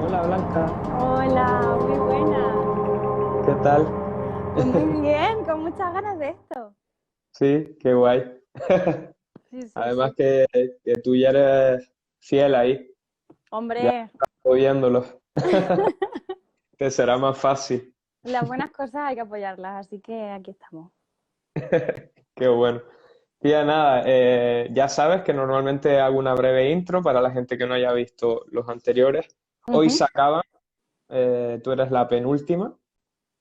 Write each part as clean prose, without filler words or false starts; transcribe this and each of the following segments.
Hola Blanca, Hola, muy buena. ¿qué tal? Pues muy bien, con muchas ganas de esto. Sí, qué guay. Sí, sí, Además sí. que tú ya eres fiel ahí, ya Hombre, estás oyéndolo. Te será más fácil. las buenas cosas hay que apoyarlas, así que aquí estamos. Qué bueno. Tía, nada, ya sabes que normalmente hago una breve intro para la gente que no haya visto los anteriores. Hoy Ujú. se acaban, tú eres la penúltima,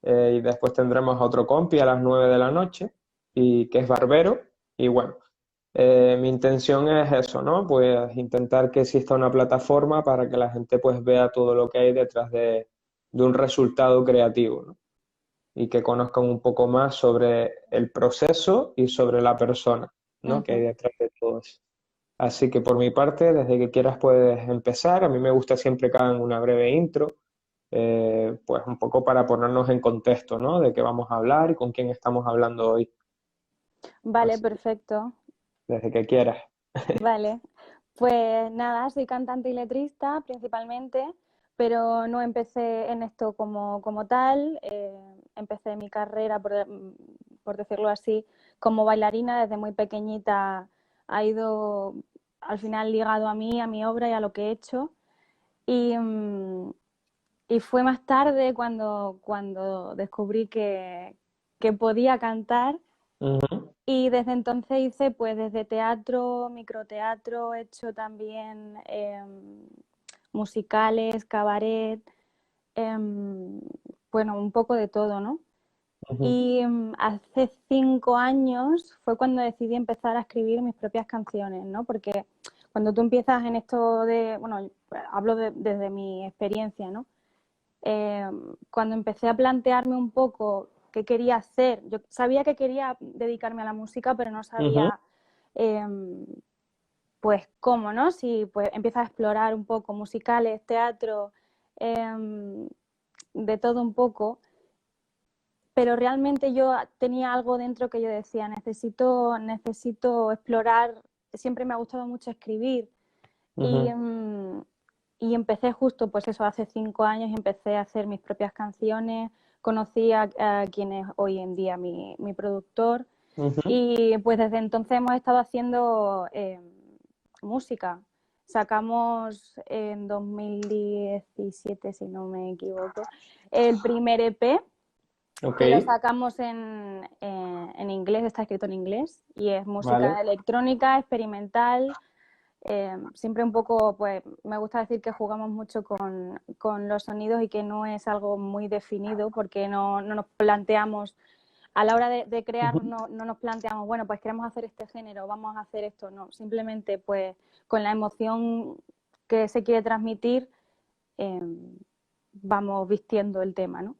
y después tendremos a otro compi a las 9 de la noche, y que es barbero. Y bueno, mi intención es eso, ¿no? Pues intentar que exista una plataforma para que la gente pues vea todo lo que hay detrás de un resultado creativo, ¿no? Y que conozcan un poco más sobre el proceso y sobre la persona, ¿no? Que hay Ujú. detrás de todo eso. Así que por mi parte, desde que quieras puedes empezar. A mí me gusta siempre que hagan una breve intro, pues un poco para ponernos en contexto, ¿no? De qué vamos a hablar y con quién estamos hablando hoy. Vale, Así que perfecto. desde que quieras. Vale. Pues nada, soy cantante y letrista principalmente, pero no empecé en esto como tal. Empecé mi carrera, por decirlo así, como bailarina desde muy pequeñita. Ha ido al final ligado a mí, a mi obra y a lo que he hecho. Y, y fue más tarde cuando descubrí que podía cantar Ujú, y desde entonces hice pues desde teatro, microteatro, he hecho también musicales, cabaret, em, bueno, un poco de todo, ¿no? ujú. Y hace 5 años fue cuando decidí empezar a escribir mis propias canciones, ¿no? Porque cuando tú empiezas en esto de, bueno, hablo desde mi experiencia, ¿no? Eh, Cuando empecé a plantearme un poco qué quería hacer, yo sabía que quería dedicarme a la música, pero no Ujú, sabía eh, pues cómo, ¿no? Si pues empiezas a explorar un poco musicales, teatro, eh, de todo un poco, pero realmente yo tenía algo dentro que yo decía, necesito explorar, siempre me ha gustado mucho escribir y, ujú. y empecé justo, pues eso, hace 5 años empecé a hacer mis propias canciones, conocí a quien es hoy en día mi productor Ujú. y pues desde entonces hemos estado haciendo música. Sacamos en 2017, si no me equivoco, el primer EP Ok, que lo sacamos en inglés, está escrito en inglés y es vale. música electrónica, experimental. Siempre un poco, pues me gusta decir que jugamos mucho con los sonidos y que no es algo muy definido porque no nos planteamos, a la hora de crear, Ujú. no nos planteamos, bueno, pues queremos hacer este género, vamos a hacer esto, no, simplemente pues con la emoción que se quiere transmitir eh, vamos vistiendo el tema, ¿no?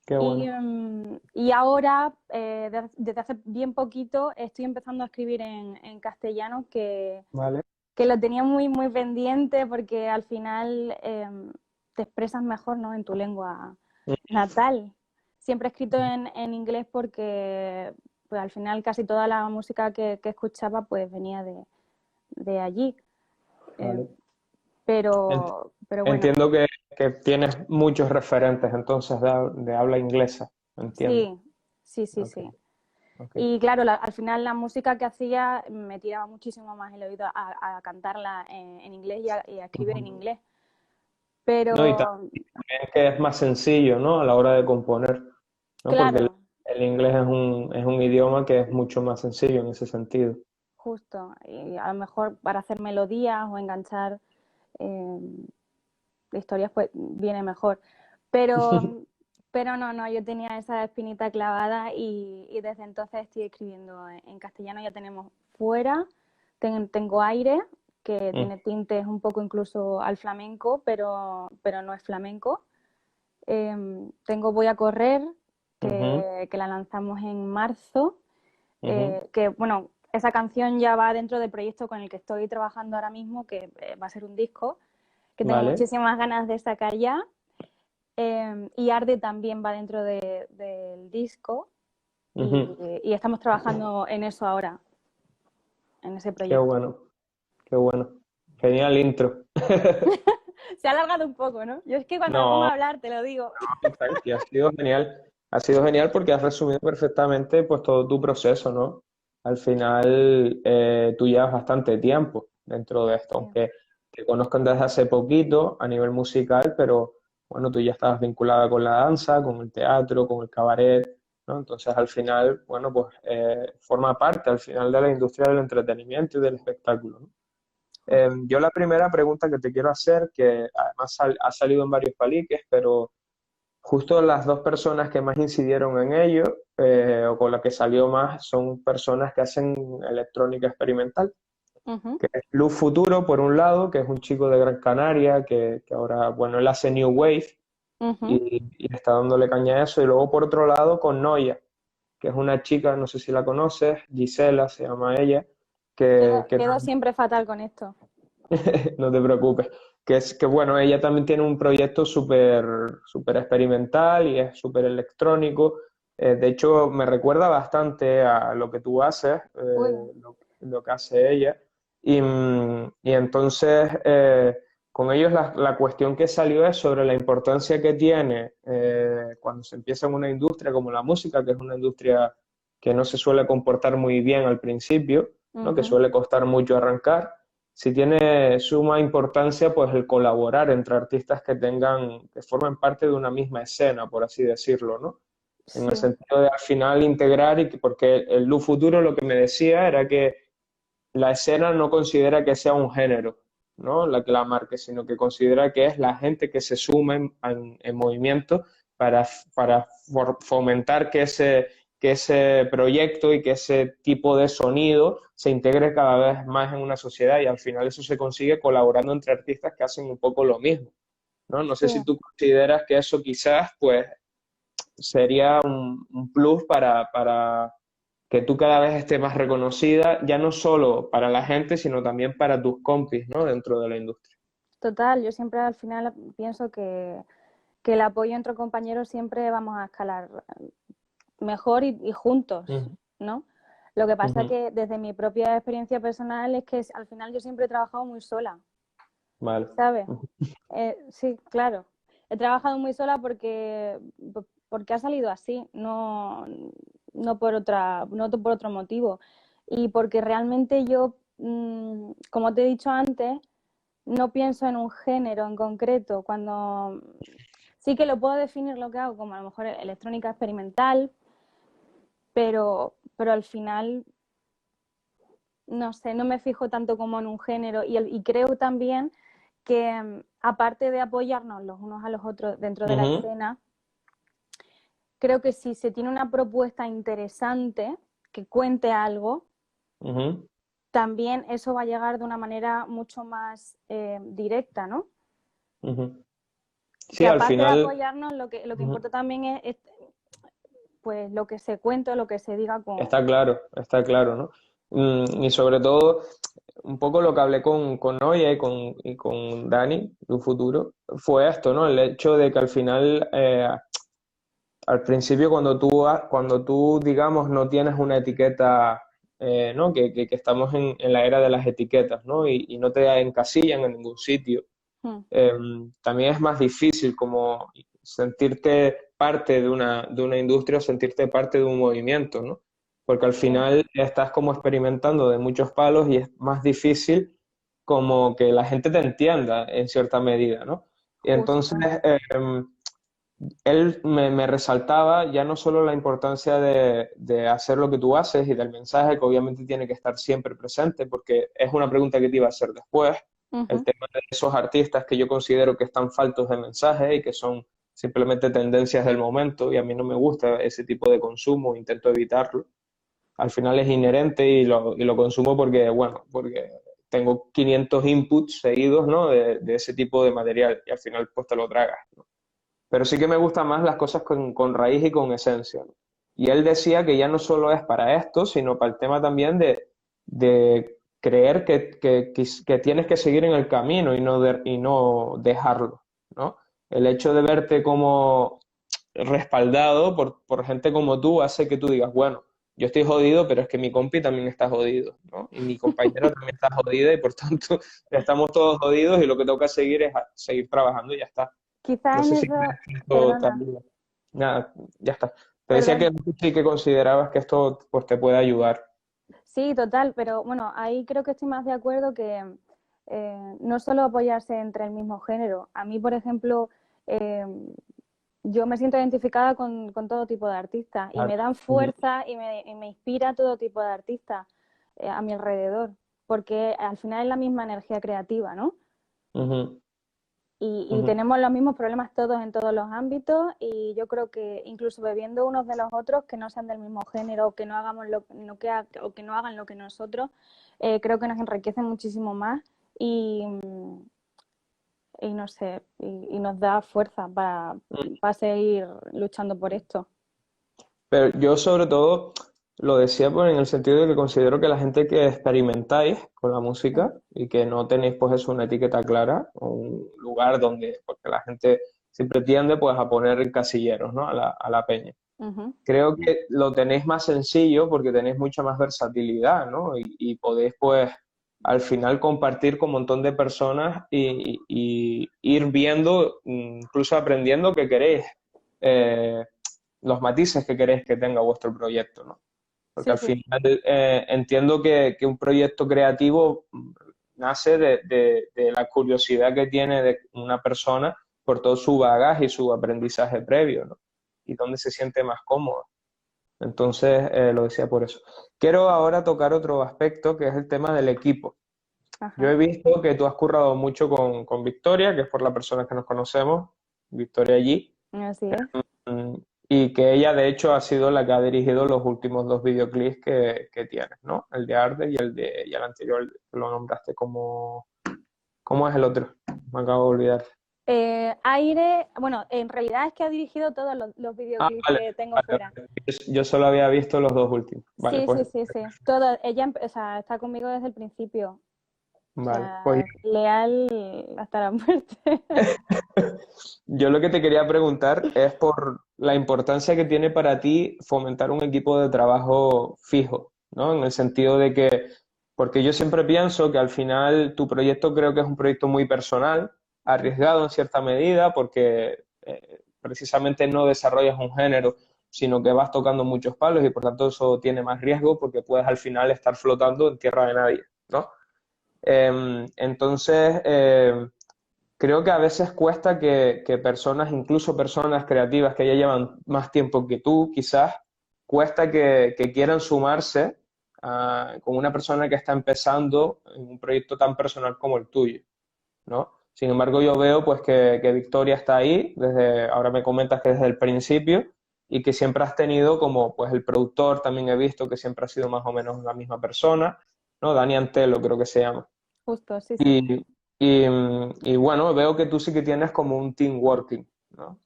Qué bueno. Y ahora, desde hace bien poquito, estoy empezando a escribir en castellano, Vale. que lo tenía muy, muy pendiente porque al final te expresas mejor, ¿no? En tu lengua natal. Siempre he escrito en inglés porque pues, al final casi toda la música que escuchaba pues venía de allí. Eh, Vale. Ent- pero bueno, Entiendo que tienes muchos referentes entonces de habla inglesa. Entiendo. sí, sí, sí, Ok, sí. ok. Y claro, al final la música que hacía me tiraba muchísimo más el oído a cantarla en inglés y a escribir en Ujú. inglés. Pero No, y también que es más sencillo, ¿no? A la hora de componer, ¿no? Porque claro, el inglés es un idioma que es mucho más sencillo en ese sentido. justo, y a lo mejor para hacer melodías o enganchar eh, historias, pues viene mejor. Pero, pero no, yo tenía esa espinita clavada y desde entonces estoy escribiendo en castellano. Ya tenemos fuera, tengo aire, que Mm, tiene tintes un poco incluso al flamenco, pero no es flamenco. Tengo Voy a correr, ujú, que la lanzamos en marzo, ujú. que bueno, esa canción ya va dentro del proyecto con el que estoy trabajando ahora mismo, que va a ser un disco, que tengo Vale. muchísimas ganas de sacar ya. Y Arde también va dentro del disco Ujú. y estamos trabajando en eso ahora, en ese Qué proyecto. bueno, qué bueno. Genial intro. Se ha alargado un poco, ¿no? Yo es que cuando me pongo No, a hablar te lo digo. tranqui, ha sido genial. Ha sido genial porque has resumido perfectamente pues todo tu proceso, ¿no? Al final tú llevas bastante tiempo dentro de esto, Sí, aunque te conozcan desde hace poquito a nivel musical, pero bueno, tú ya estabas vinculada con la danza, con el teatro, con el cabaret, ¿no? Entonces al final, bueno, pues forma parte al final de la industria del entretenimiento y del espectáculo, ¿no? justo. Yo la primera pregunta que te quiero hacer, que además ha salido en varios paliques, pero justo las dos personas que más incidieron en ello, o con las que salió más, son personas que hacen electrónica experimental, Ujú, que es Luz Futuro, por un lado, que es un chico de Gran Canaria, que ahora, bueno, él hace New Wave ujú. y está dándole caña a eso, y luego por otro lado con Noia, que es una chica, no sé si la conoces, Gisela se llama ella, que Quedo siempre fatal con esto. no te preocupes. Que es que, bueno, ella también tiene un proyecto súper experimental y es súper electrónico. De hecho, me recuerda bastante a lo que tú haces, Uy, lo que hace ella. Y entonces, con ellos la cuestión que salió es sobre la importancia que tiene cuando se empieza en una industria como la música, que es una industria que no se suele comportar muy bien al principio, ¿no? Que ujú, suele costar mucho arrancar. Si tiene suma importancia, pues el colaborar entre artistas que tengan, que formen parte de una misma escena, por así decirlo, ¿no? En el sí, sentido de al final integrar, porque el Lu Futuro lo que me decía era que la escena no considera que sea un género, ¿no? La que la marque, sino que considera que es la gente que se suma en movimiento para fomentar que ese proyecto y que ese tipo de sonido se integre cada vez más en una sociedad y al final eso se consigue colaborando entre artistas que hacen un poco lo mismo, ¿no? No sé sí. si tú consideras que eso quizás pues sería un plus para que tú cada vez estés más reconocida, ya no solo para la gente, sino también para tus compis, ¿no? Dentro de la industria. Total, yo siempre al final pienso que el apoyo entre compañeros siempre vamos a escalar mejor y juntos, Ujú, ¿no? Lo que pasa ujú. que desde mi propia experiencia personal es que al final yo siempre he trabajado muy sola, Vale. ¿sabes? Ujú, Sí, claro. He trabajado muy sola porque ha salido así, no por otro motivo. Y porque realmente yo, como te he dicho antes, no pienso en un género en concreto. Cuando sí que lo puedo definir lo que hago como a lo mejor electrónica experimental, pero al final, no sé, no me fijo tanto como en un género y creo también que aparte de apoyarnos los unos a los otros dentro de la ujú, escena, creo que si se tiene una propuesta interesante que cuente algo, ujú. también eso va a llegar de una manera mucho más directa, ¿no? Ujú. Que Sí, al aparte de final, apoyarnos, lo que ujú, importa también es pues lo que se cuente o lo que se diga está claro, ¿no? Y sobre todo, un poco lo que hablé con Noia y con Dani, de un futuro, fue esto, ¿no? El hecho de que al final al principio cuando tú, digamos, no tienes una etiqueta, ¿no? Que estamos en la era de las etiquetas, ¿no? Y no te encasillan en ningún sitio. Mm, eh, También es más difícil como sentirte parte de una industria o sentirte parte de un movimiento, ¿no? Porque al sí, final estás como experimentando de muchos palos y es más difícil como que la gente te entienda en cierta medida, ¿no? Y entonces, justo. él me resaltaba ya no solo la importancia de hacer lo que tú haces y del mensaje, que obviamente tiene que estar siempre presente, porque es una pregunta que te iba a hacer después, el Ujú, tema de esos artistas que yo considero que están faltos de mensaje y que son simplemente tendencias del momento, y a mí no me gusta ese tipo de consumo, intento evitarlo. Al final es inherente y lo consumo porque, bueno, porque tengo 500 inputs seguidos, ¿no? De ese tipo de material y al final pues te lo tragas, ¿no? Pero sí que me gustan más las cosas con raíz y con esencia, ¿no? Y él decía que ya no solo es para esto, sino para el tema también de creer que tienes que seguir en el camino y no dejarlo, ¿no? El hecho de verte como respaldado por gente como tú hace que tú digas, bueno, yo estoy jodido, pero es que mi compi también está jodido, ¿no? Y mi compañero también está jodido y por tanto estamos todos jodidos y lo que toca seguir es seguir trabajando y ya está. No Quizás en sé si eso, crees que esto te perdona, ayuda. Nada, ya está. Te decía que perdón. sí que considerabas que esto pues, te puede ayudar. Sí, total, pero bueno, ahí creo que estoy más de acuerdo que no solo apoyarse entre el mismo género. A mí, por ejemplo, eh, yo me siento identificada con todo tipo de artistas y Claro. me dan Ujú, fuerza y me inspira todo tipo de artistas a mi alrededor, porque al final es la misma energía creativa, ¿no? ujú, Y ujú. tenemos los mismos problemas todos en todos los ámbitos y yo creo que incluso bebiendo unos de los otros que no sean del mismo género o que no hagamos o que no hagan lo que nosotros, creo que nos enriquece muchísimo más y, y no sé, y nos da fuerza para seguir luchando por esto. Pero yo sobre todo lo decía pues, en el sentido de que considero que la gente que experimentáis con la música y que no tenéis pues eso, una etiqueta clara o un lugar donde, porque la gente siempre tiende pues a poner en casilleros, ¿no? A la peña. Ujú. Creo que lo tenéis más sencillo porque tenéis mucha más versatilidad, ¿no? Y podéis pues al final compartir con un montón de personas y ir viendo, incluso aprendiendo que queréis. Eh, los matices que queréis que tenga vuestro proyecto, ¿no? Porque Sí, al sí, final entiendo que un proyecto creativo nace de la curiosidad que tiene de una persona por todo su bagaje y su aprendizaje previo, ¿no? Y donde se siente más cómodo. Entonces, lo decía por eso. Quiero ahora tocar otro aspecto que es el tema del equipo. Yo ajá, he visto que tú has currado mucho con Victoria, que es por la persona que nos conocemos, Victoria allí. así es. Mm, y que ella, de hecho, ha sido la que ha dirigido los últimos dos videoclips que tienes, ¿no? El de Arde y el anterior, que lo nombraste como... ¿Cómo es el otro? Me acabo de olvidar. Aire, bueno, en realidad es que ha dirigido todos los Ah, videoclips vale, que tengo vale. fuera. Yo solo había visto los dos últimos. Vale, Sí, pues, sí, sí, sí. Todo, ella, o sea, está conmigo desde el principio. O vale. Pues sea, leal hasta la muerte. yo lo que te quería preguntar es por la importancia que tiene para ti fomentar un equipo de trabajo fijo, ¿no? En el sentido de que, porque yo siempre pienso que al final tu proyecto creo que es un proyecto muy personal, arriesgado en cierta medida, porque precisamente no desarrollas un género, sino que vas tocando muchos palos y por tanto eso tiene más riesgo porque puedes al final estar flotando en tierra de nadie, ¿no? Entonces, creo que a veces cuesta que personas, incluso personas creativas que ya llevan más tiempo que tú, quizás, cuesta que quieran sumarse con una persona que está empezando en un proyecto tan personal como el tuyo, ¿no? Sin embargo, yo veo pues que Victoria está ahí, desde, ahora me comentas que desde el principio, y que siempre has tenido como pues el productor, también he visto que siempre ha sido más o menos la misma persona, ¿no? Dani Antelo creo que se llama. Justo, sí, sí. Y, y bueno, veo que tú sí que tienes como un team working, ¿no?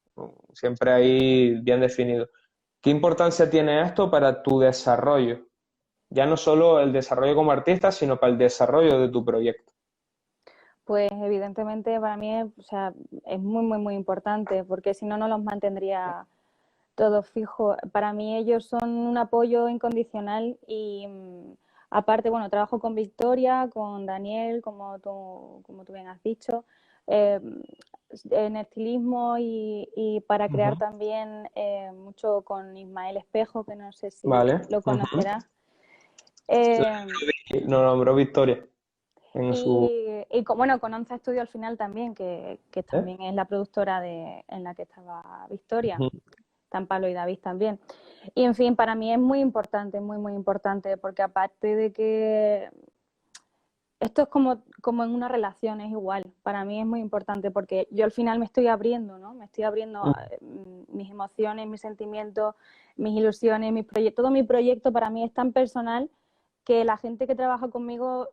Siempre ahí bien definido. ¿Qué importancia tiene esto para tu desarrollo? Ya no solo el desarrollo como artista, sino para el desarrollo de tu proyecto. Pues evidentemente para mí o sea, es muy, muy, muy importante porque si no, no los mantendría todos fijos. Para mí ellos son un apoyo incondicional y aparte, bueno, trabajo con Victoria, con Daniel, como tú bien has dicho, eh, en estilismo y para crear Ujú. también mucho con Ismael Espejo, que no sé si Vale. lo Ujú. conocerás. Eh, Nos nombró Victoria en su... bueno, con Onza Estudio al final también, que ¿eh? también es la productora en la que estaba Victoria, Ujú. están Pablo y David también. Y en fin, para mí es muy importante, muy, muy importante, porque aparte de que esto es como en una relación, es igual. Para mí es muy importante porque yo al final me estoy abriendo, ¿no? Me estoy abriendo mis emociones, mis sentimientos, mis ilusiones, todo mi proyecto para mí es tan personal que la gente que trabaja conmigo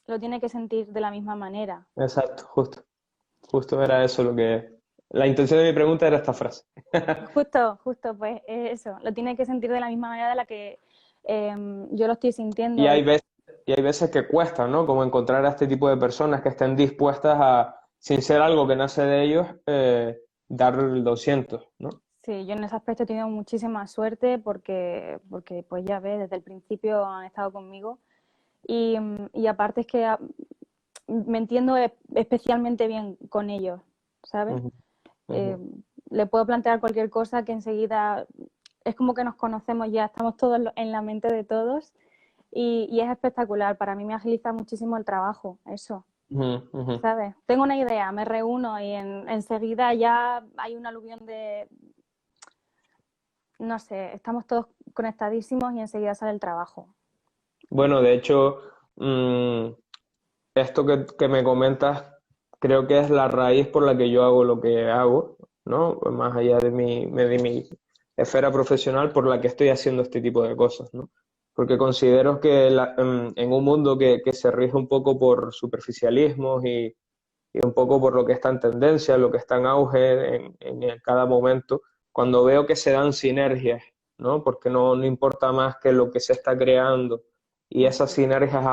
lo tiene que sentir de la misma manera. Exacto, justo. Justo era eso lo que... La intención de mi pregunta era esta frase. Justo, pues eso, lo tiene que sentir de la misma manera de la que yo lo estoy Y sintiendo. hay veces, y hay veces que cuesta, ¿no? Como encontrar a este tipo de personas que estén dispuestas a, sin ser algo que nace de ellos, dar el 200, ¿no? Sí, yo en ese aspecto he tenido muchísima suerte porque pues ya ves, desde el principio han estado conmigo y aparte es que me entiendo especialmente bien con ellos, ¿sabes? Ujú, ujú. Eh, Le puedo plantear cualquier cosa que enseguida es como que nos conocemos ya, estamos todos en la mente de todos y es espectacular. Para mí me agiliza muchísimo el trabajo, eso, Ujú, ujú. ¿sabes? Tengo una idea, me reúno y enseguida ya hay un aluvión no sé, estamos todos conectadísimos y enseguida sale el trabajo. Bueno, de hecho, esto que me comentas, creo que es la raíz por la que yo hago lo que hago, ¿no? Pues más allá de mi esfera profesional, por la que estoy haciendo este tipo de cosas, ¿no? Porque considero que en un mundo que se rige un poco por superficialismos y un poco por lo que está en tendencia, lo que está en auge en cada momento, cuando veo que se dan sinergias, ¿no? Porque no importa más que lo que se está creando y esas sinergias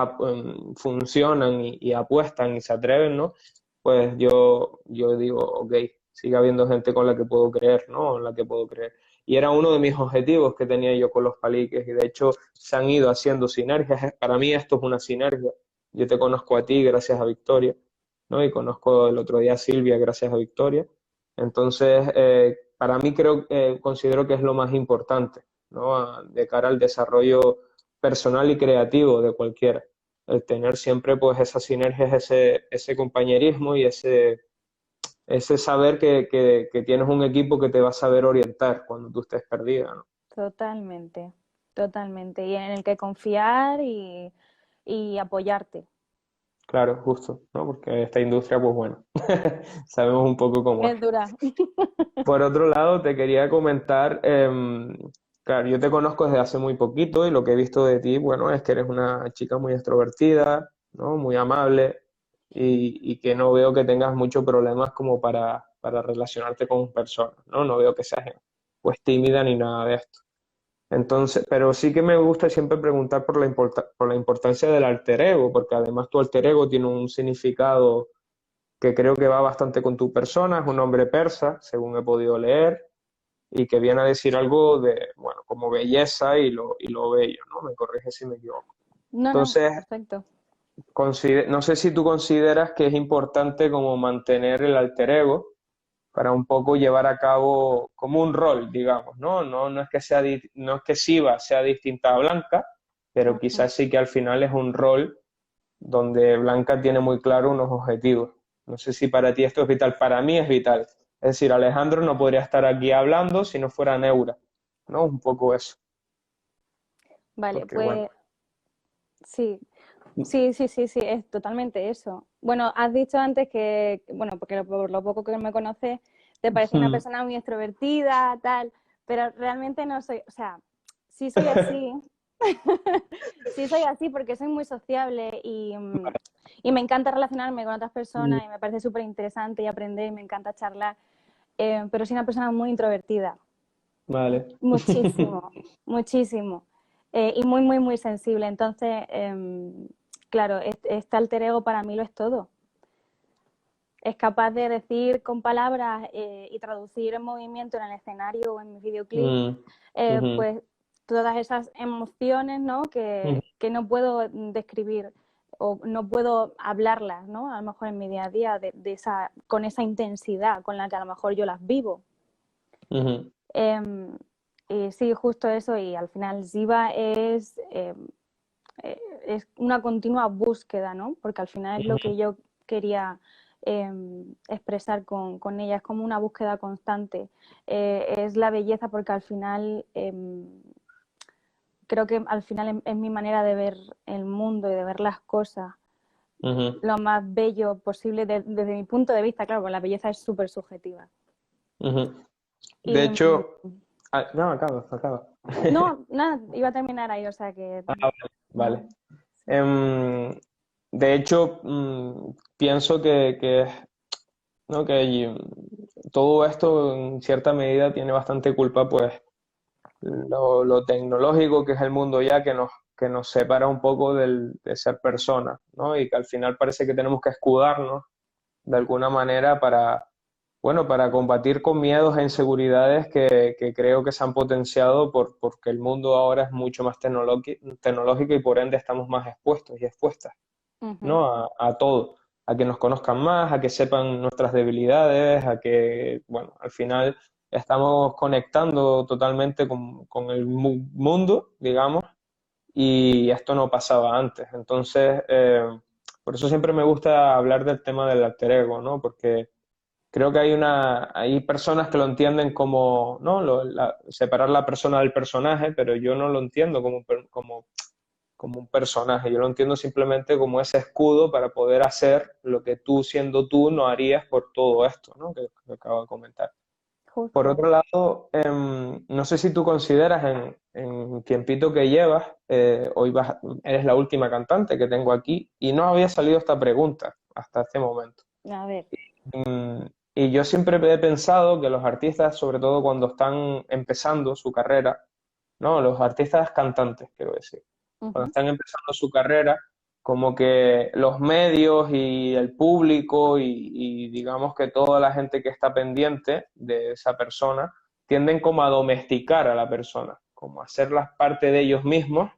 funcionan y apuestan y se atreven, ¿no? Pues yo digo, ok, sigue habiendo gente con la que puedo creer, ¿no? En la que puedo creer. Y era uno de mis objetivos que tenía yo con los paliques y de hecho se han ido haciendo sinergias. Para mí esto es una sinergia. Yo te conozco a ti gracias a Victoria, ¿no? Y conozco el otro día a Silvia gracias a Victoria. Entonces, para mí considero que es lo más importante, ¿no? De cara al desarrollo personal y creativo de cualquiera. El tener siempre pues esas sinergias, ese compañerismo y ese saber que tienes un equipo que te va a saber orientar cuando tú estés perdida, ¿no? Totalmente, totalmente. Y en el que confiar y apoyarte. Claro, justo, ¿no? Porque esta industria, pues bueno, sabemos un poco cómo es. Es dura. Por otro lado, te quería comentar, claro, yo te conozco desde hace muy poquito y lo que he visto de ti, bueno, es que eres una chica muy extrovertida, ¿no? Muy amable y que no veo que tengas muchos problemas como para relacionarte con personas, ¿no? No veo que seas pues tímida ni nada de esto. Entonces, pero sí que me gusta siempre preguntar por la importancia del alter ego, porque además tu alter ego tiene un significado que creo que va bastante con tu persona, es un nombre persa, según he podido leer, y que viene a decir algo de, bueno, como belleza y lo bello, ¿no? Me corrige si me equivoco. No, no, Entonces, perfecto. no sé si tú consideras que es importante como mantener el alter ego para un poco llevar a cabo como un rol, digamos, ¿no? No es que no es que Siva sea distinta a Blanca, pero Ujú. quizás sí que al final es un rol donde Blanca tiene muy claro unos objetivos. No sé si para ti esto es vital, para mí es vital. Es decir, Alejandro no podría estar aquí hablando si no fuera Neura, ¿no? Un poco eso, Vale, porque bueno. pues sí, sí, es totalmente eso. Bueno, has dicho antes que, bueno, porque por lo poco que me conoces, te parece una persona muy extrovertida, tal, pero realmente no soy, o sea, sí soy así, sí soy así porque soy muy sociable y me encanta relacionarme con otras personas y me parece súper interesante y aprender y me encanta charlar, pero soy una persona muy introvertida, Vale. muchísimo, muchísimo. Y muy, muy, muy sensible. Entonces, claro, este alter ego para mí lo es todo. Es capaz de decir con palabras y traducir en movimiento en el escenario o en mi videoclip, Mm, ujú, pues todas esas emociones, ¿no? ujú, Que no puedo describir o no puedo hablarlas, ¿no? A lo mejor en mi día a día con esa intensidad con la que a lo mejor yo las vivo. ujú, Eh, y sí, justo eso, y al final Ziva es una continua búsqueda, ¿no? Porque al final es lo ujú, que yo quería eh, expresar con ella, es como una búsqueda constante. Es la belleza porque al final creo que al final es mi manera de ver el mundo y de ver las cosas ujú, lo más bello posible desde mi punto de vista, claro, porque la belleza es súper subjetiva. ujú. De Y hecho, no, acaba. no, nada, iba a terminar ahí, o sea que... Ah, vale. Em, de hecho, pienso ¿no? que todo esto en cierta medida tiene bastante culpa, pues, lo tecnológico que es el mundo ya que nos separa un poco de ser personas, ¿no? Y que al final parece que tenemos que escudarnos de alguna manera bueno, para combatir con miedos e inseguridades que creo que se han potenciado porque el mundo ahora es mucho más tecnológico y por ende estamos más expuestos y expuestas, Ujú, ¿no? A todo, a que nos conozcan más, a que sepan nuestras debilidades, a que, bueno, al final estamos conectando totalmente con el mundo, digamos, y esto no pasaba antes. Entonces, por eso siempre me gusta hablar del tema del alter ego, ¿no? Porque creo que hay personas que lo entienden como, ¿no? Separar la persona del personaje, pero yo no lo entiendo como un personaje, yo lo entiendo simplemente como ese escudo para poder hacer lo que tú, siendo tú, no harías por todo esto, ¿no? Que acabo de comentar. Por justo. otro lado, no sé si tú consideras en tiempito que llevas, eres la última cantante que tengo aquí y no había salido esta pregunta hasta este momento. A ver. Mm, Y yo siempre he pensado que los artistas, sobre todo cuando están empezando su carrera, no, los artistas cantantes, quiero decir, cuando Ujú. están empezando su carrera, como que los medios y el público y digamos que toda la gente que está pendiente de esa persona tienden como a domesticar a la persona, como a hacerlas parte de ellos mismos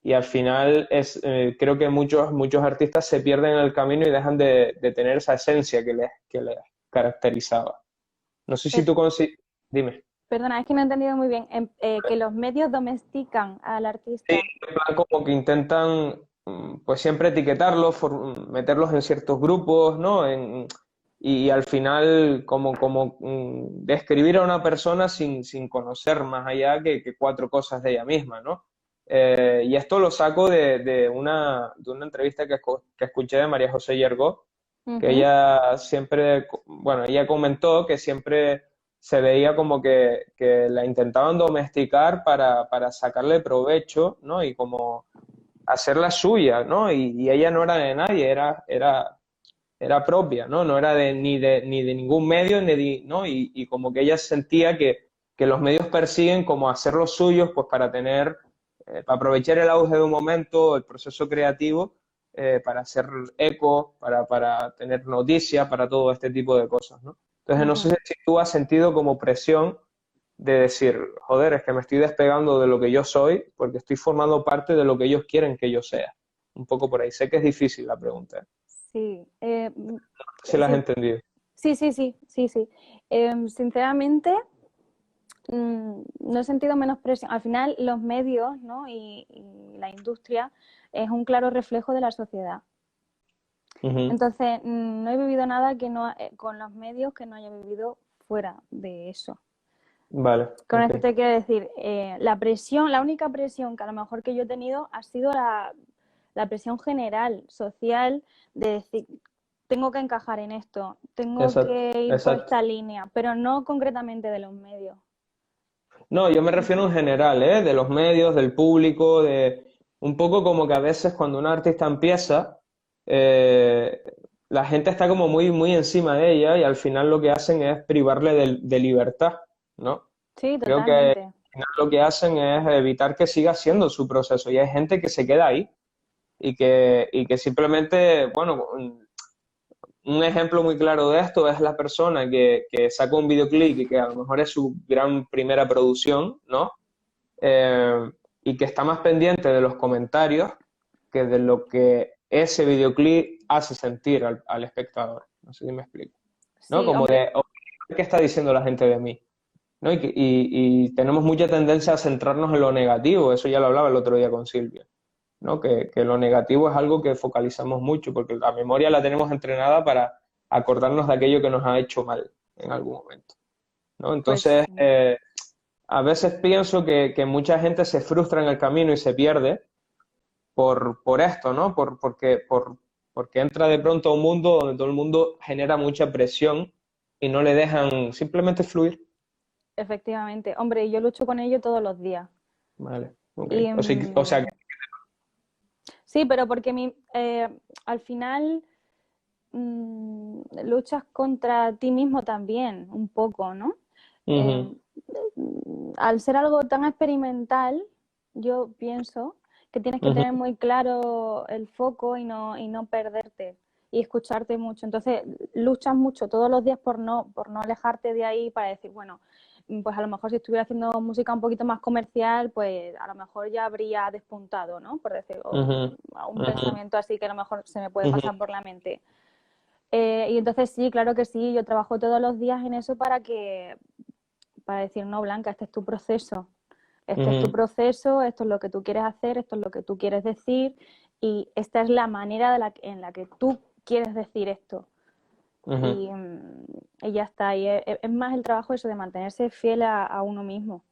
y al final creo que muchos artistas se pierden en el camino y dejan de tener esa esencia que les caracterizaba. No sé si Per- tú dime. Perdona, es que no he entendido muy bien. Que los medios domestican al Sí, artista. en plan como que intentan pues siempre etiquetarlos, meterlos en ciertos grupos, ¿no? Y al final como describir a una persona sin conocer más allá que cuatro cosas de ella misma, ¿no? Y esto lo saco de una entrevista que escuché de María José Yergo, que Ujú, ella siempre, bueno, ella comentó que siempre se veía como que la intentaban domesticar para sacarle provecho, ¿no? Y como hacerla suya, ¿no? Y ella no era de nadie, era propia, ¿no? No era ni de ningún medio, ¿no? Y como que ella sentía que los medios persiguen como hacerlos suyos, pues para aprovechar el auge de un momento, el proceso creativo, para hacer eco, para tener noticias, para todo este tipo de cosas, ¿no? Entonces, no sé ujú. si tú has sentido como presión de decir, joder, es que me estoy despegando de lo que yo soy porque estoy formando parte de lo que ellos quieren que yo sea. Un poco por ahí. Sé que es difícil la pregunta, ¿eh? Sí, Si la has sí, entendido. sí, sí, sí, sí, sí. Sinceramente, no he sentido menos presión. Al final, los medios, ¿no? y la industria es un claro reflejo de la sociedad. Ujú. Entonces, no he vivido nada que no, con los medios que no haya vivido fuera de eso. Vale, Con ok. esto te quiero decir, la presión, la única presión que a lo mejor que yo he tenido ha sido la presión general, social, de decir, tengo que encajar en esto, tengo Exacto, que ir por exacto. esta línea, pero no concretamente de los medios. No, yo me refiero en general, ¿eh? De los medios, del público, de un poco como que a veces cuando un artista empieza, eh, la gente está como muy, muy encima de ella y al final lo que hacen es privarle de libertad, ¿no? Sí, Creo que al totalmente. final lo que hacen es evitar que siga haciendo su proceso y hay gente que se queda ahí y que simplemente, bueno, un ejemplo muy claro de esto es la persona que saca un videoclip y que a lo mejor es su gran primera producción, ¿no? Y que está más pendiente de los comentarios que de lo que ese videoclip hace sentir al espectador. No sé si me explico. ¿No? Sí, Como hombre, de, "Oh, ¿qué está diciendo la gente de mí? ¿No? Y tenemos mucha tendencia a centrarnos en lo negativo, eso ya lo hablaba el otro día con Silvia, ¿no? Que lo negativo es algo que focalizamos mucho, porque la memoria la tenemos entrenada para acordarnos de aquello que nos ha hecho mal en algún momento, ¿no? pues Entonces, a veces pienso que mucha gente se frustra en el camino y se pierde por esto, ¿no? Porque entra de pronto a un mundo donde todo el mundo genera mucha presión y no le dejan simplemente fluir. efectivamente, hombre, yo lucho con ello todos los días. Vale, ok. Y, O sea, sí, pero porque al final luchas contra ti mismo también, un poco, ¿no? Eh, ujú, Al ser algo tan experimental, yo pienso que tienes que tener ujú, muy claro el foco y no perderte. y escucharte mucho. Entonces, luchas mucho todos los días por no alejarte de ahí para decir, bueno, pues a lo mejor si estuviera haciendo música un poquito más comercial, pues a lo mejor ya habría despuntado, ¿no? Por decirlo, Ujú, un ujú, pensamiento así que a lo mejor se me puede ujú, pasar por la mente. Y entonces sí, claro que sí, yo trabajo todos los días en eso para decir, no, Blanca, este es tu proceso. Este es tu ujú, proceso, esto es lo que tú quieres hacer, esto es lo que tú quieres decir y esta es la manera en la que tú quieres decir esto. ujú. Y ya está. Y es más el trabajo eso de mantenerse fiel a uno mismo.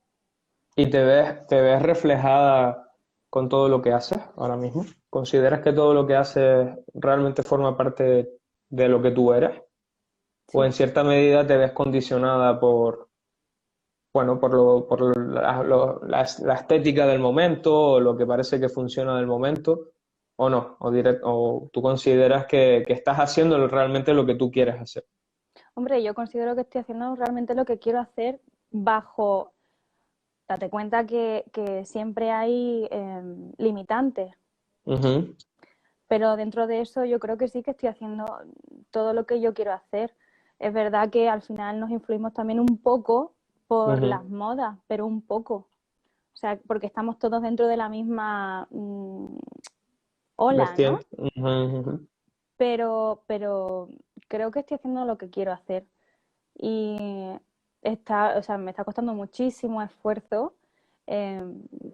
¿Y te ves reflejada con todo lo que haces ahora mismo? ¿Consideras que todo lo que haces realmente forma parte de lo que tú eres? ¿O en Sí. cierta medida te ves condicionada por, bueno, por la estética del momento o lo que parece que funciona del momento? ¿O no? ¿O tú consideras que estás haciendo realmente lo que tú quieres hacer? Hombre, yo considero que estoy haciendo realmente lo que quiero hacer bajo, date cuenta que siempre hay limitantes, Ujú, pero dentro de eso yo creo que sí que estoy haciendo todo lo que yo quiero hacer. Es verdad que al final nos influimos también un poco por las ujú. modas, pero un poco. O sea, porque estamos todos dentro de la misma ola, ¿no? Vertiente. Ujú, ujú. Pero creo que estoy haciendo lo que quiero hacer. Y o sea, me está costando muchísimo esfuerzo eh,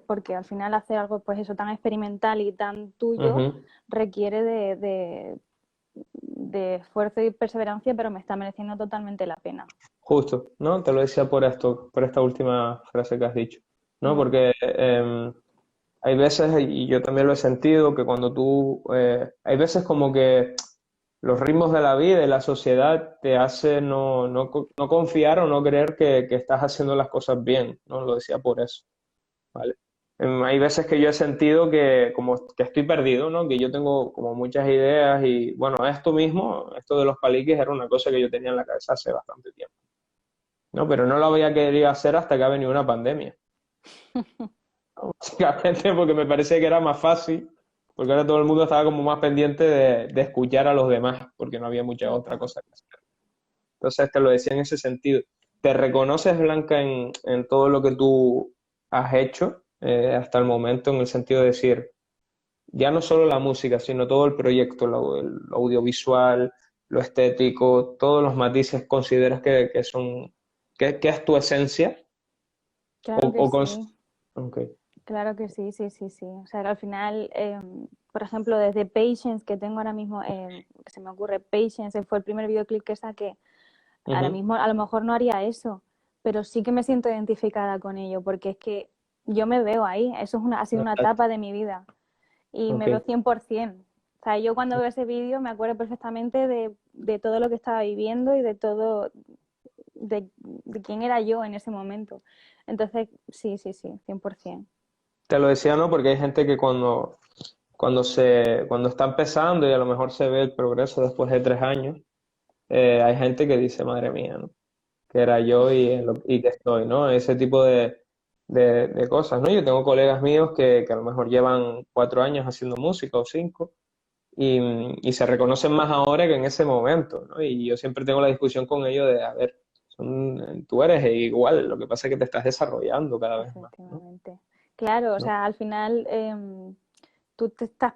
porque al final hacer algo pues eso tan experimental y tan tuyo Ujú. requiere de esfuerzo y perseverancia, pero me está mereciendo totalmente la pena. Justo, ¿no? Te lo decía por esto, por esta última frase que has dicho, ¿no? Mm, Porque hay veces, y yo también lo he sentido, que cuando hay veces como que los ritmos de la vida y la sociedad te hacen no confiar o no creer que estás haciendo las cosas bien, ¿no? Lo decía por eso, ¿vale? Hay veces que yo he sentido que como que estoy perdido, ¿no? Que yo tengo como muchas ideas y, bueno, esto mismo, esto de los paliques era una cosa que yo tenía en la cabeza hace bastante tiempo. No, pero no lo había querido hacer hasta que ha venido una pandemia. ¿No? Básicamente porque me parece que era más fácil, porque ahora todo el mundo estaba como más pendiente de escuchar a los demás, porque no había mucha otra total. cosa que hacer. Entonces te lo decía en ese sentido. ¿Te reconoces, Blanca, en todo lo que tú has hecho hasta el momento, en el sentido de decir, ya no solo la música, sino todo el proyecto, lo audiovisual, lo estético, todos los matices, consideras que son, que es tu esencia? O, Claro que o sí. ok. Claro que sí, sí, sí, sí. O sea, que al final, por ejemplo, desde Patience, que tengo ahora mismo, que se me ocurre, Patience, fue el primer videoclip que saqué. Ahora Ujú, mismo a lo mejor no haría eso, pero sí que me siento identificada con ello, porque es que yo me veo ahí, ha sido una exacto, etapa de mi vida y me veo ok, 100%. O sea, yo cuando veo ese vídeo me acuerdo perfectamente de todo lo que estaba viviendo y de todo, de quién era yo en ese momento. Entonces, sí, sí, sí, 100%. te lo decía, ¿no? Porque hay gente que cuando está empezando y a lo mejor se ve el progreso después de 3 años, hay gente que dice, madre mía, ¿no? Que era yo y que estoy, ¿no? Ese tipo de cosas, ¿no? Yo tengo colegas míos que a lo mejor llevan 4 años haciendo música o 5 y se reconocen más ahora que en ese momento, ¿no? Y yo siempre tengo la discusión con ellos de, a ver, tú eres igual, lo que pasa es que te estás desarrollando cada vez más, ¿no? Efectivamente. Claro, o ¿No? sea, al final tú te estás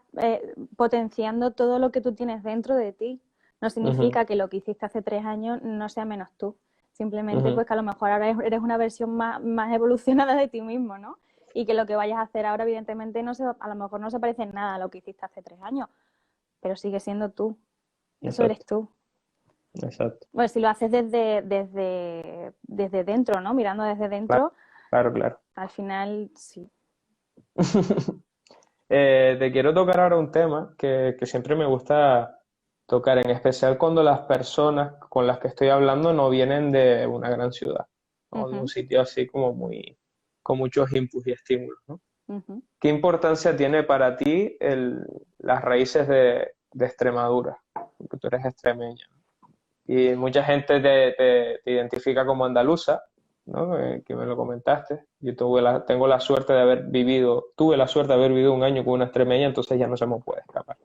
potenciando todo lo que tú tienes dentro de ti. No Ujú, significa que lo que hiciste hace 3 años no sea menos tú. Simplemente ujú. pues que a lo mejor ahora eres una versión más evolucionada de ti mismo, ¿no? Y que lo que vayas a hacer ahora, evidentemente, a lo mejor no se parece en nada a lo que hiciste hace 3 años, pero sigue siendo tú. Eso eres Exacto, tú. exacto. Bueno, si lo haces desde dentro, ¿no? Mirando desde Claro, dentro, claro, claro. al final sí. Te quiero tocar ahora un tema que siempre me gusta tocar, en especial cuando las personas con las que estoy hablando no vienen de una gran ciudad, o de un Ujú, sitio así como muy, con muchos inputs y estímulos, ¿no? ujú. ¿Qué importancia tiene para ti las raíces de Extremadura? Porque tú eres extremeña, ¿no? Y mucha gente te identifica como andaluza, ¿no? Que me lo comentaste. Yo tengo la suerte de tuve la suerte de haber vivido un año con una extremeña, entonces ya no se me puede escapar.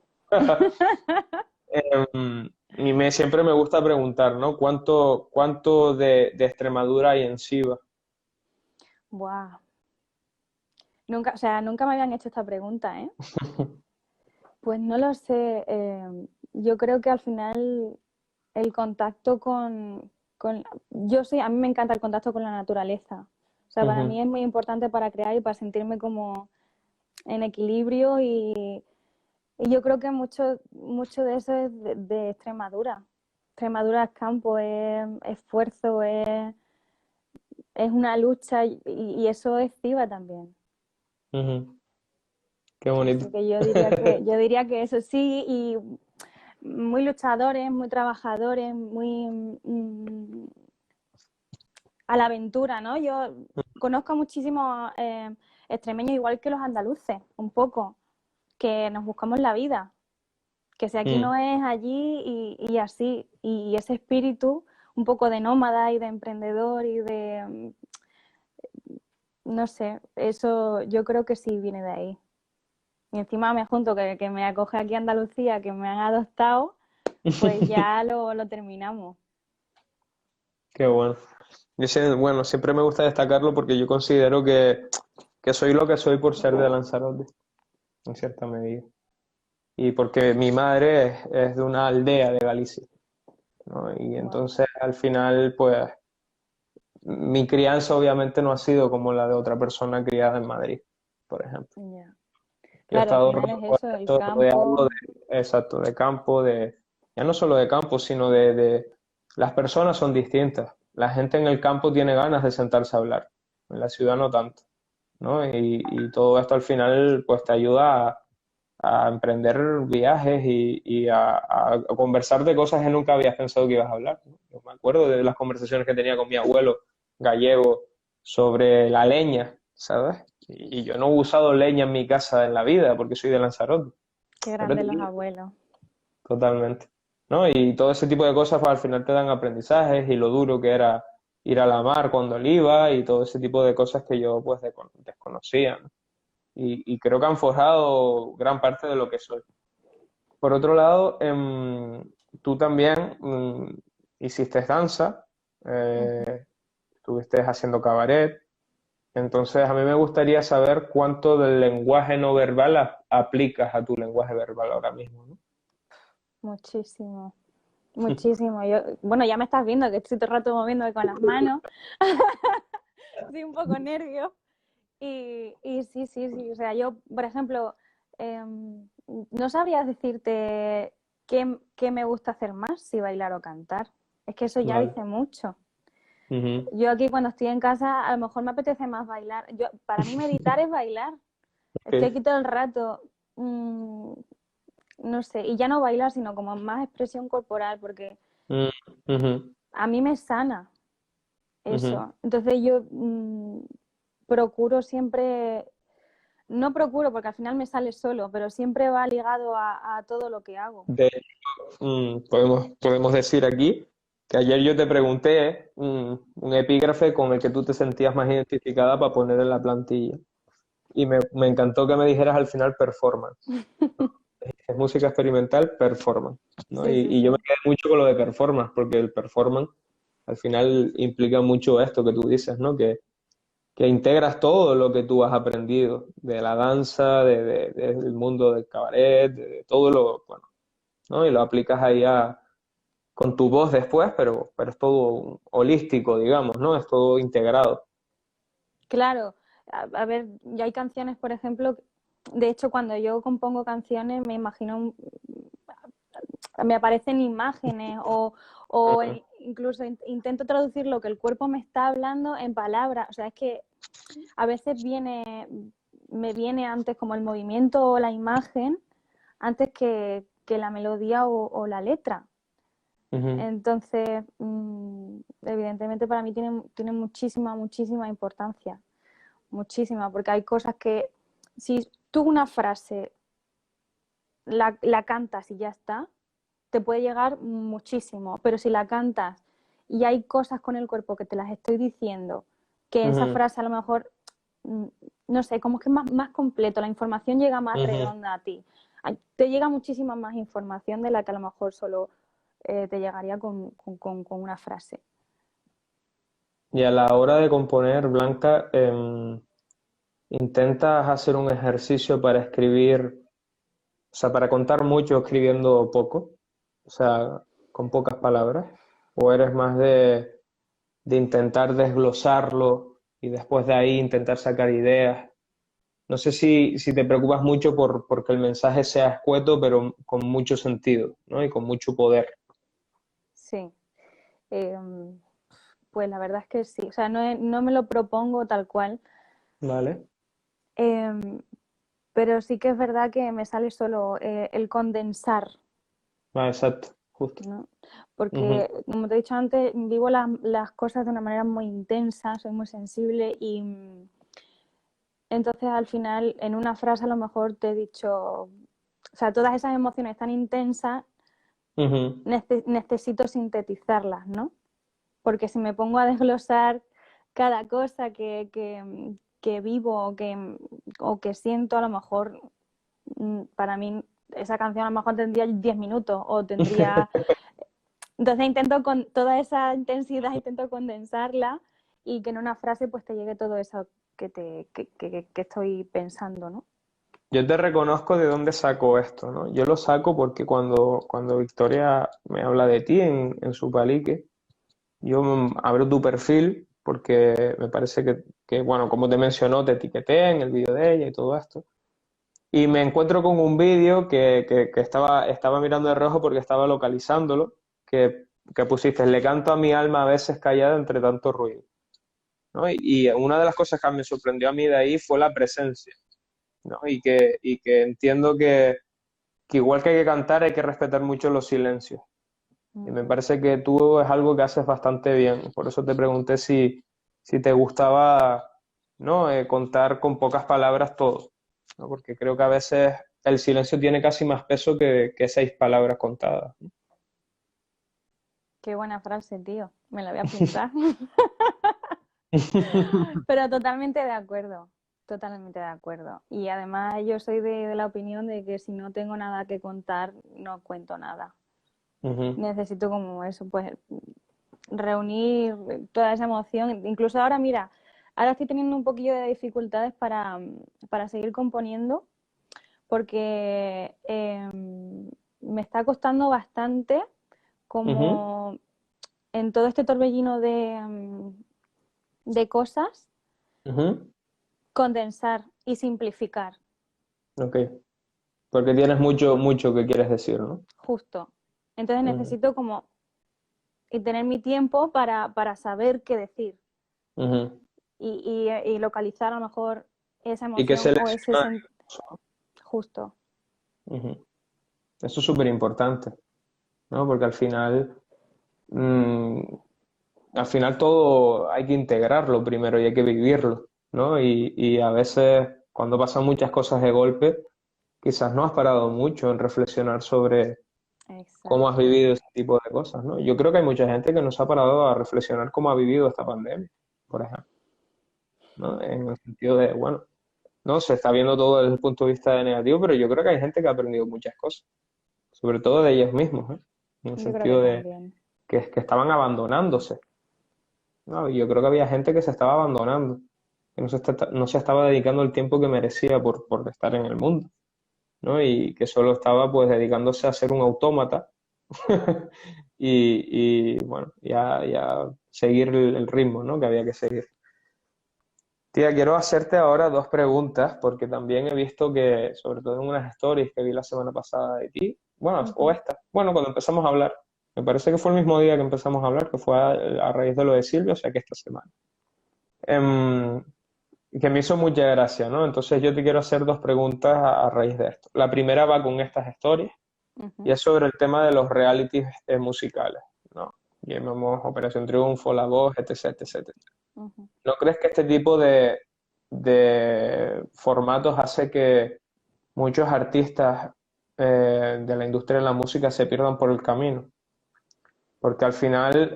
Siempre me gusta preguntar, ¿no? ¿Cuánto de Extremadura hay en Siva? Buah. Nunca, o sea, nunca me habían hecho esta pregunta, ¿eh? Pues no lo sé. Yo creo que al final el contacto yo sí, a mí me encanta el contacto con la naturaleza. O sea, para mí Ujú, es muy importante para crear y para sentirme como en equilibrio y yo creo que mucho de eso es de Extremadura. Extremadura es campo, es esfuerzo, es una lucha y eso es Ciba también. ujú. Qué bonito. Así que yo diría que eso sí, y muy luchadores, muy trabajadores, muy a la aventura, ¿no? Yo conozco muchísimos extremeños, igual que los andaluces, un poco, que nos buscamos la vida, que si aquí no Mm. es allí y así, y ese espíritu un poco de nómada y de emprendedor y de, no sé, eso yo creo que sí viene de ahí. Y encima me junto que me acoge aquí a Andalucía, que me han adoptado, pues ya lo terminamos. Qué bueno. Bueno, siempre me gusta destacarlo porque yo considero que soy lo que soy por ser de Lanzarote, en cierta medida. Y porque mi madre es de una aldea de Galicia, ¿no? Y Wow. entonces al final, pues, mi crianza obviamente no ha sido como la de otra persona criada en Madrid, por ejemplo. Yeah. Yo he Claro, al estado final es pues, eso, el rodeado campo. exacto, de campo, ya no solo de campo, sino las personas son distintas. La gente en el campo tiene ganas de sentarse a hablar, en la ciudad no tanto, ¿no? Y todo esto al final pues te ayuda a emprender viajes y a conversar de cosas que nunca habías pensado que ibas a hablar, ¿no? Yo me acuerdo de las conversaciones que tenía con mi abuelo gallego sobre la leña, ¿sabes? Y yo no he usado leña en mi casa en la vida porque soy de Lanzarote, Qué pero grandes los abuelos. totalmente, ¿no? Y todo ese tipo de cosas pues, al final te dan aprendizajes y lo duro que era ir a la mar cuando él iba y todo ese tipo de cosas que yo pues desconocía, ¿no? Y creo que han forjado gran parte de lo que soy. Por otro lado, tú también hiciste danza, estuviste haciendo cabaret, entonces a mí me gustaría saber cuánto del lenguaje no verbal aplicas a tu lenguaje verbal ahora mismo, ¿no? Muchísimo, muchísimo. Yo, bueno, ya me estás viendo que estoy todo el rato moviéndome con las manos. Estoy un poco nervio. Y sí, sí, sí. O sea, yo, por ejemplo, no sabría decirte qué me gusta hacer más, si bailar o cantar. Es que eso ya Vale. dice mucho. Ujú. Yo aquí cuando estoy en casa, a lo mejor me apetece más bailar. Para mí meditar es bailar. Estoy Ok. aquí todo el rato. No sé, y ya no bailar, sino como más expresión corporal, porque Mm, ujú, a mí me sana ujú. eso. Entonces yo procuro siempre, no procuro porque al final me sale solo, pero siempre va ligado a todo lo que hago. De podemos decir aquí que ayer yo te pregunté un epígrafe con el que tú te sentías más identificada para poner en la plantilla. Y me encantó que me dijeras al final performance. Es música experimental, performance, ¿no? Sí, Y, sí, y yo me sí. quedé mucho con lo de performance, porque el performance al final implica mucho esto que tú dices, ¿no? Que integras todo lo que tú has aprendido de la danza, del mundo del cabaret, de todo lo, bueno, ¿no? Y lo aplicas ahí con tu voz después, pero es todo holístico, digamos, ¿no? Es todo integrado. Claro, a ver, ya hay canciones, por ejemplo, de hecho cuando yo compongo canciones me imagino, me aparecen imágenes o incluso intento traducir lo que el cuerpo me está hablando en palabras. O sea, es que a veces me viene antes como el movimiento o la imagen antes que la melodía o la letra. Ujú, Entonces, evidentemente para mí tiene muchísima, muchísima importancia. Muchísima, porque hay cosas que si tú una frase la cantas y ya está, te puede llegar muchísimo, pero si la cantas y hay cosas con el cuerpo que te las estoy diciendo, que esa ujú, frase a lo mejor, no sé, como que es más completo, la información llega más ujú, redonda a ti. te llega muchísima más información de la que a lo mejor solo te llegaría con una frase. Y a la hora de componer, Blanca, ¿intentas hacer un ejercicio para escribir, o sea, para contar mucho escribiendo poco? O sea, con pocas palabras. ¿O eres más de intentar desglosarlo y después de ahí intentar sacar ideas? No sé si te preocupas mucho porque el mensaje sea escueto, pero con mucho sentido, ¿no? Y con mucho poder. Sí. Pues la verdad es que sí. O sea, no me lo propongo tal cual. ¿Vale? Eh, pero sí que es verdad que me sale solo el condensar, Ah, exacto, justo. ¿no? Ujú, Porque, como te he dicho antes, vivo las cosas de una manera muy intensa, soy muy sensible y entonces al final en una frase a lo mejor te he dicho, o sea, todas esas emociones tan intensas ujú. necesito sintetizarlas, ¿no? Porque si me pongo a desglosar cada cosa que vivo o que siento, a lo mejor para mí esa canción a lo mejor tendría 10 minutos o tendría... Entonces intento con toda esa intensidad, intento condensarla y que en una frase pues te llegue todo eso que estoy pensando, ¿no? Yo te reconozco de dónde saco esto, ¿no? Yo lo saco porque cuando Victoria me habla de ti en su palique, yo abro tu perfil porque me parece bueno, como te mencionó, te etiqueté en el vídeo de ella y todo esto. Y me encuentro con un vídeo que estaba mirando de rojo porque estaba localizándolo, que pusiste, le canto a mi alma a veces callada entre tanto ruido, ¿no? Y una de las cosas que me sorprendió a mí de ahí fue la presencia, ¿no? Y que entiendo que igual que hay que cantar, hay que respetar mucho los silencios. Y me parece que tú es algo que haces bastante bien. Por eso te pregunté si te gustaba, ¿no? Contar con pocas palabras todo, ¿no? Porque creo que a veces el silencio tiene casi más peso que 6 palabras contadas. Qué buena frase, tío. Me la voy a apuntar. Pero totalmente de acuerdo, totalmente de acuerdo. Y además yo soy de la opinión de que si no tengo nada que contar, no cuento nada. Ujú, Necesito como eso, pues reunir toda esa emoción. Incluso ahora, mira, ahora estoy teniendo un poquillo de dificultades para seguir componiendo porque me está costando bastante ujú, como en todo este torbellino de cosas, ujú. condensar y simplificar, Ok, porque tienes mucho, mucho que quieres decir, ¿no? justo. Entonces Ujú, necesito como y tener mi tiempo para saber qué decir ujú. y localizar a lo mejor esa Y que emoción o ese seleccionar sentimiento justo. Ujú. Eso es súper importante, ¿no? Porque mm, al final todo hay que integrarlo primero y hay que vivirlo, ¿no? Y a veces cuando pasan muchas cosas de golpe, quizás no has parado mucho en reflexionar sobre cómo has Exacto. vivido ese tipo de cosas, ¿no? Yo creo que hay mucha gente que no se ha parado a reflexionar cómo ha vivido esta pandemia, por ejemplo, ¿no? En el sentido de, bueno, no, se está viendo todo desde el punto de vista de negativo, pero yo creo que hay gente que ha aprendido muchas cosas, sobre todo de ellos mismos, ¿eh? En el Yo creo que sentido de también. que estaban abandonándose, ¿no? Y yo creo que había gente que se estaba abandonando, que no se estaba dedicando el tiempo que merecía por estar en el mundo, ¿no? Y que solo estaba pues dedicándose a ser un autómata bueno, ya seguir el ritmo, ¿no? Que había que seguir. Tía, quiero hacerte ahora 2 preguntas, porque también he visto que, sobre todo en unas stories que vi la semana pasada de ti, bueno, o Ujú. esta, bueno, cuando empezamos a hablar, me parece que fue el mismo día que empezamos a hablar, que fue a raíz de lo de Silvia, o sea que esta semana. Em, que me hizo mucha gracia, ¿no? Entonces yo te quiero hacer 2 preguntas a raíz de esto. La primera va con estas stories y Ujú. es sobre el tema de los realities musicales, ¿no? Llamamos Operación Triunfo, La Voz, etc, etc. Ujú. ¿No crees que este tipo de formatos hace que muchos artistas de la industria de la música se pierdan por el camino? Porque al final,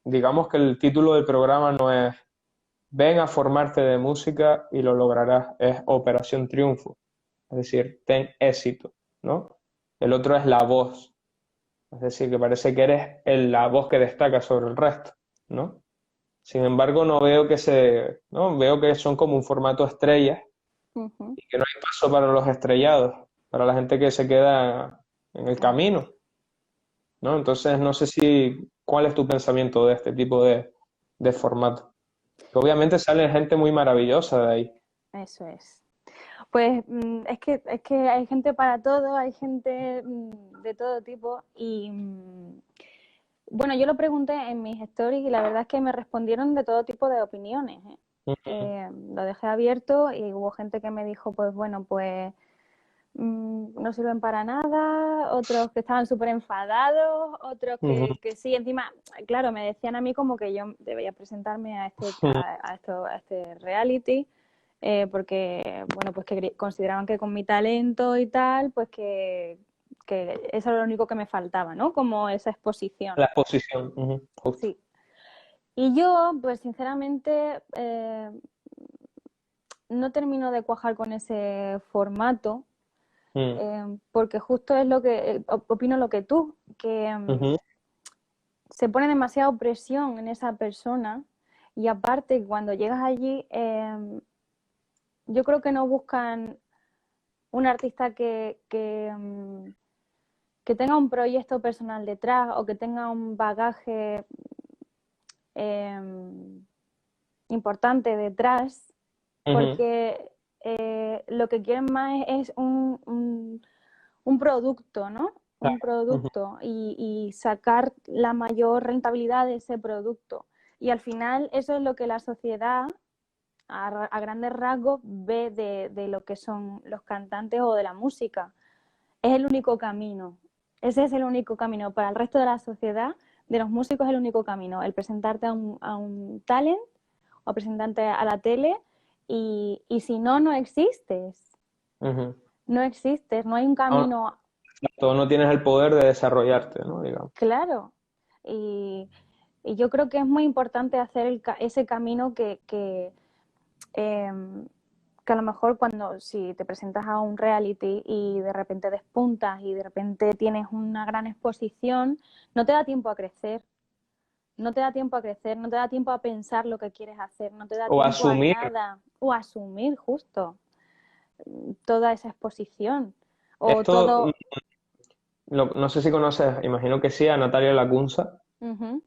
digamos que el título del programa no es Ven a formarte de música y lo lograrás, es Operación Triunfo. es decir, ten éxito, ¿no? El otro es la voz, es decir, que parece que eres la voz que destaca sobre el resto, ¿no? Sin embargo, ¿no? Veo que son como un formato estrella Ujú. y que no hay paso para los estrellados, para la gente que se queda en el Claro, camino, ¿no? Entonces, no sé cuál es tu pensamiento de este tipo de formato. Que obviamente sale gente muy maravillosa de ahí. eso es. Pues es que hay gente para todo, hay gente de todo tipo y bueno, yo lo pregunté en mis stories y la verdad es que me respondieron de todo tipo de opiniones. ¿Eh? Ujú, Lo dejé abierto y hubo gente que me dijo, pues bueno, pues no sirven para nada, otros que estaban súper enfadados, otros ujú, que sí, encima, claro, me decían a mí como que yo debía presentarme ujú. a este reality, porque, bueno, pues que consideraban que con mi talento y tal, pues que eso era lo único que me faltaba, ¿no? Como esa exposición. La exposición, ujú, justo. Sí. Y yo, pues sinceramente, no termino de cuajar con ese formato Mm, porque justo es lo que opino lo que tú, que ujú, se pone demasiada presión en esa persona y aparte cuando llegas allí yo creo que no buscan un artista que tenga un proyecto personal detrás o que tenga un bagaje eh, importante detrás, ujú. porque lo que quieren más es un producto, ¿no? Un Claro, ujú, producto y sacar la mayor rentabilidad de ese producto. Y al final eso es lo que la sociedad, a grandes rasgos, ve de lo que son los cantantes o de la música. Es el único camino. Ese es el único camino. Para el resto de la sociedad, de los músicos, es el único camino. El presentarte a un talent o presentarte a la tele y si no, no existes. ujú. No existes, no hay un No, camino exacto, no tienes el poder de desarrollarte, ¿no? Digamos. claro. Y, y yo creo que es muy importante hacer ese camino que a lo mejor cuando si te presentas a un reality y de repente despuntas y de repente tienes una gran exposición, no te da tiempo a crecer, no te da tiempo a crecer, no te da tiempo a pensar lo que quieres hacer, no te da O tiempo a asumir nada o a asumir justo toda esa exposición o esto, todo. no sé si conoces, imagino que sí, a Natalia Lacunza, Ujú,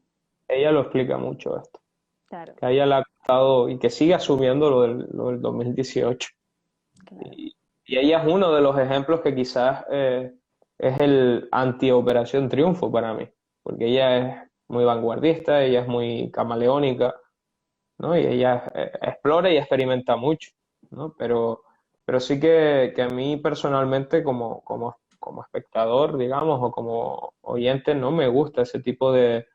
ella lo explica mucho esto, claro, que a ella le ha costado y que sigue asumiendo lo del 2018. claro. Y ella es uno de los ejemplos que quizás es el anti-Operación Triunfo para mí, porque ella es muy vanguardista, ella es muy camaleónica, ¿no? Y ella explora y experimenta mucho, ¿no? Pero sí que a mí personalmente como espectador, digamos, o como oyente, no me gusta ese tipo de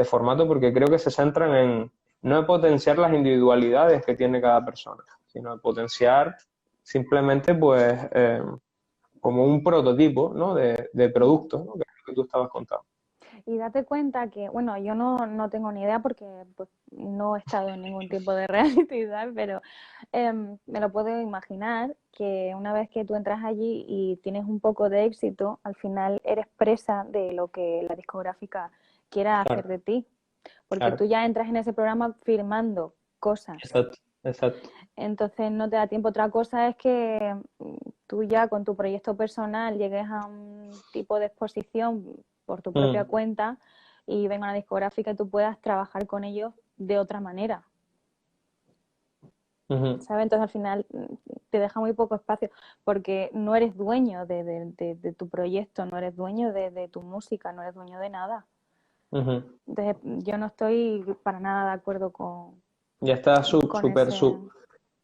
formato porque creo que se centran en no en potenciar las individualidades que tiene cada persona, sino en potenciar simplemente, pues, como un prototipo, ¿no? de producto, ¿no? Que es lo que tú estabas contando. Y date cuenta que, bueno, yo no tengo ni idea porque pues, no he estado en ningún tipo de reality, ¿sabes? Pero me lo puedo imaginar que una vez que tú entras allí y tienes un poco de éxito, al final eres presa de lo que la discográfica quiera hacer Claro, de ti. Porque tú claro, ya entras en ese programa firmando cosas. exacto, exacto. Entonces no te da tiempo. Otra cosa es que tú ya con tu proyecto personal llegues a un tipo de exposición por tu propia Mm, cuenta y venga una discográfica y tú puedas trabajar con ellos de otra manera. ujú, ¿Sabes? Entonces al final te deja muy poco espacio porque no eres dueño de tu proyecto, no eres dueño de tu música, no eres dueño de nada. ujú. Entonces yo no estoy para nada de acuerdo Ya está con ese.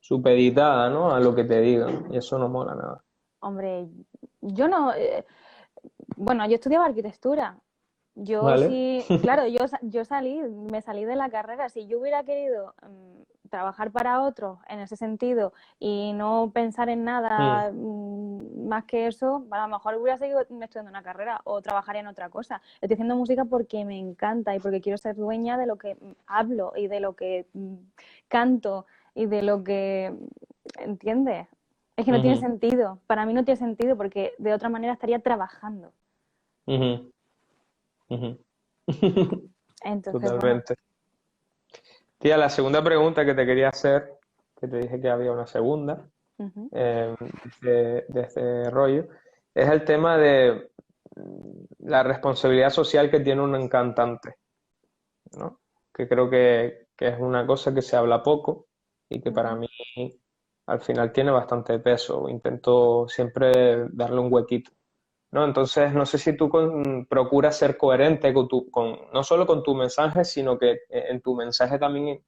supeditada, ¿no? A lo que te digan. Y eso no mola nada. Hombre, yo no, bueno, yo estudiaba arquitectura. Yo ¿Vale? sí, claro, yo me salí de la carrera. Si yo hubiera querido trabajar para otros en ese sentido y no pensar en Mm, nada más que eso, a lo mejor hubiera seguido estudiando una carrera o trabajaría en otra cosa. Estoy haciendo música porque me encanta y porque quiero ser dueña de lo que hablo y de lo que canto y de lo que, ¿entiendes? Es que no tiene Ujú, sentido. Para mí no tiene sentido porque de otra manera estaría trabajando. ujú, ujú. Entonces, bueno. Totalmente. Tía, la segunda pregunta que te quería hacer, que te dije que había una segunda, Ujú, eh, de este rollo, es el tema de la responsabilidad social que tiene un cantante, ¿no? Que creo que es una cosa que se habla poco y que para ujú. mí al final tiene bastante peso. Intento siempre darle un huequito, ¿no? Entonces, no sé si tú procuras ser coherente no solo con tu mensaje, sino que en tu mensaje también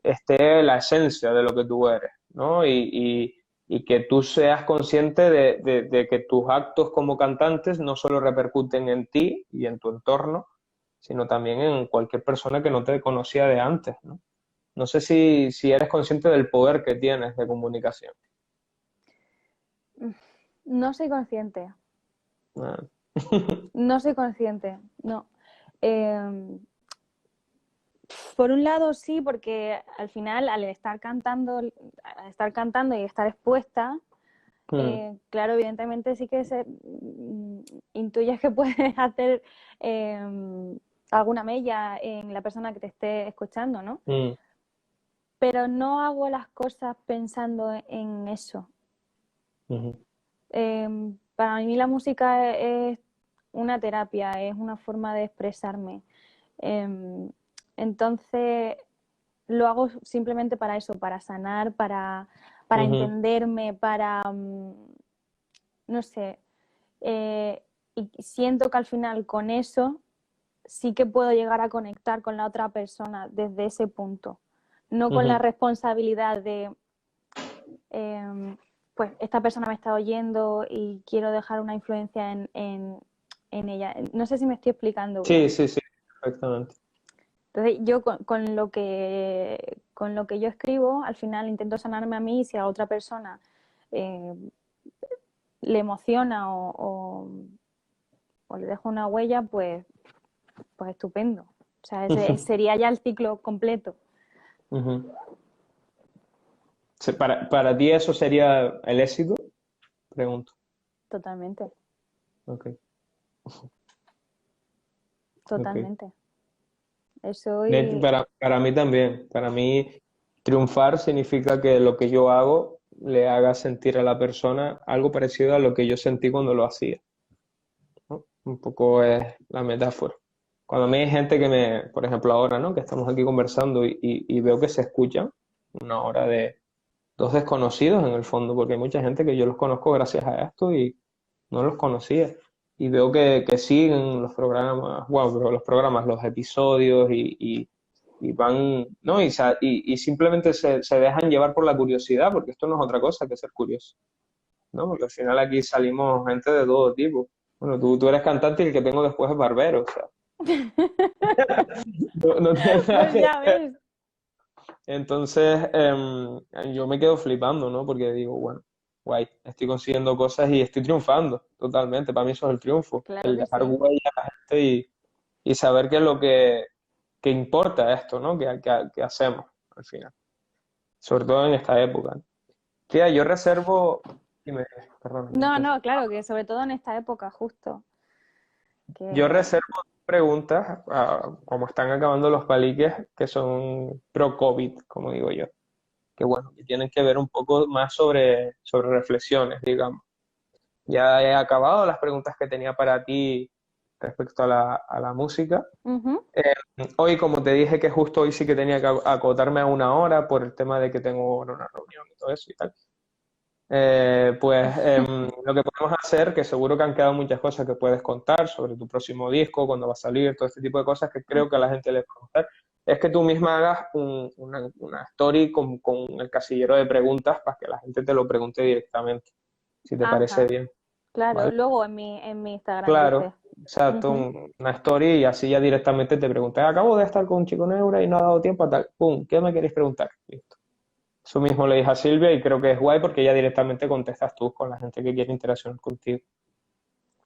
esté la esencia de lo que tú eres, ¿no? Y que tú seas consciente de que tus actos como cantantes no solo repercuten en ti y en tu entorno, sino también en cualquier persona que no te conocía de antes, ¿no? No sé si eres consciente del poder que tienes de comunicación. No soy consciente. Ah. No soy consciente. No. Eh, por un lado sí, porque al final al estar cantando y estar expuesta, Mm, claro, evidentemente sí que intuyes que puedes hacer alguna mella en la persona que te esté escuchando, ¿no? mm, Pero no hago las cosas pensando en eso. ujú, Para mí la música es una terapia, es una forma de expresarme. Eh, entonces lo hago simplemente para eso, para sanar, para ujú, entenderme, no sé, y siento que al final con eso sí que puedo llegar a conectar con la otra persona desde ese punto, no con la ujú. responsabilidad de, pues esta persona me está oyendo y quiero dejar una influencia en ella. No sé si me estoy explicando Sí, bien. sí, sí, perfectamente. Entonces yo con lo que yo escribo, al final intento sanarme a mí y si a otra persona eh, le emociona o le dejo una huella, pues estupendo. O sea, ese sería ya el ciclo completo, Ujú. Para ti eso sería el éxito, pregunto. totalmente, Ok, ok. totalmente. Eso y... Para mí también. Para mí, triunfar significa que lo que yo hago le haga sentir a la persona algo parecido a lo que yo sentí cuando lo hacía, ¿no? Un poco es la metáfora. Cuando a mí hay gente por ejemplo ahora, ¿no? Que estamos aquí conversando y veo que se escuchan una hora de dos desconocidos en el fondo, porque hay mucha gente que yo los conozco gracias a esto y no los conocía. Y veo que siguen los programas, wow, pero los programas, los episodios y van, ¿no? Y simplemente se dejan llevar por la curiosidad, porque esto no es otra cosa que ser curioso, ¿no? Porque al final aquí salimos gente de todo tipo. Bueno, tú eres cantante y el que tengo después es barbero, o sea, no tiene nada Pues que ya ver. ves, Entonces, yo me quedo flipando, ¿no? Porque digo, bueno, guay, estoy consiguiendo cosas y estoy triunfando totalmente. Para mí eso es el triunfo, claro el que dejar sí, huella a la gente y saber qué es lo que importa esto, ¿no? Que hacemos al final, sobre todo en esta época, ¿no? Tía, yo reservo, dime, perdón, no, no, claro, que sobre todo en esta época justo, yo que reservo preguntas, como están acabando los paliques, que son pro-COVID, como digo yo. Que bueno, que tienen que ver un poco más sobre reflexiones, digamos. Ya he acabado las preguntas que tenía para ti respecto a la música. ujú, Hoy, como te dije que justo hoy sí que tenía que acotarme a una hora por el tema de que tengo bueno, una reunión y todo eso y tal. Lo que podemos hacer, que seguro que han quedado muchas cosas que puedes contar sobre tu próximo disco, cuándo va a salir, todo este tipo de cosas que creo que a la gente le va a gustar, es que tú misma hagas una story con el casillero de preguntas para que la gente te lo pregunte directamente, si te parece ajá, bien, claro, ¿vale? luego en mi Instagram dices, Claro, exacto, ujú, una story y así ya directamente te preguntas, acabo de estar con un chico neuro y no ha dado tiempo a tal, pum, ¿qué me queréis preguntar? Listo. Eso mismo le dije a Silvia y creo que es guay porque ya directamente contestas tú con la gente que quiere interaccionar contigo.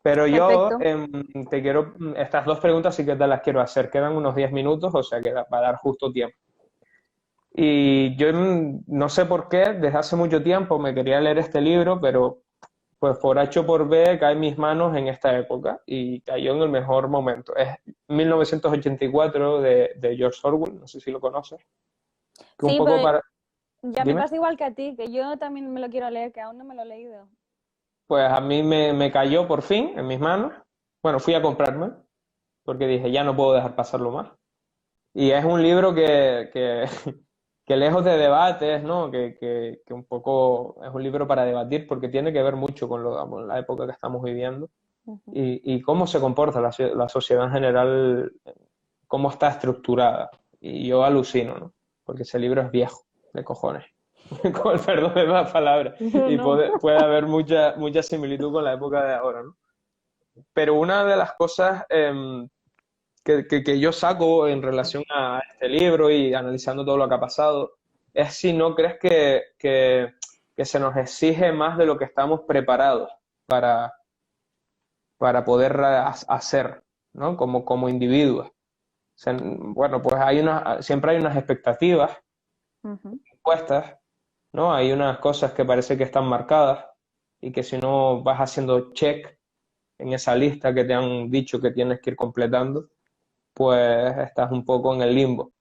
Pero yo perfecto, te quiero, estas dos preguntas sí que te las quiero hacer. Quedan unos 10 minutos, o sea que va a dar justo tiempo. Y yo no sé por qué, desde hace mucho tiempo me quería leer este libro, pero pues por H o por B cae en mis manos en esta época y cayó en el mejor momento. Es 1984 de George Orwell, no sé si lo conoces, que un Sí, poco pero para... ya me Dime. pasa igual que a ti, que yo también me lo quiero leer, que aún no me lo he leído. Pues a mí me cayó por fin en mis manos. Bueno, fui a comprarme porque dije, ya no puedo dejar pasarlo más. Y es un libro que lejos de debates, ¿no? Que un poco es un libro para debatir porque tiene que ver mucho con con la época que estamos viviendo Ujú. y cómo se comporta la sociedad en general, cómo está estructurada. Y yo alucino, ¿no? Porque ese libro es viejo, de cojones, con el perdón de las palabras, No, y no. puede haber mucha similitud con la época de ahora, ¿no? Pero una de las cosas que yo saco en relación a este libro y analizando todo lo que ha pasado es si no crees que se nos exige más de lo que estamos preparados para, para poder hacer, ¿no? Como individuos. O sea, bueno, pues siempre hay unas expectativas Ujú. puestas, ¿no? Hay unas cosas que parece que están marcadas y que si no vas haciendo check en esa lista que te han dicho que tienes que ir completando, pues estás un poco en el limbo.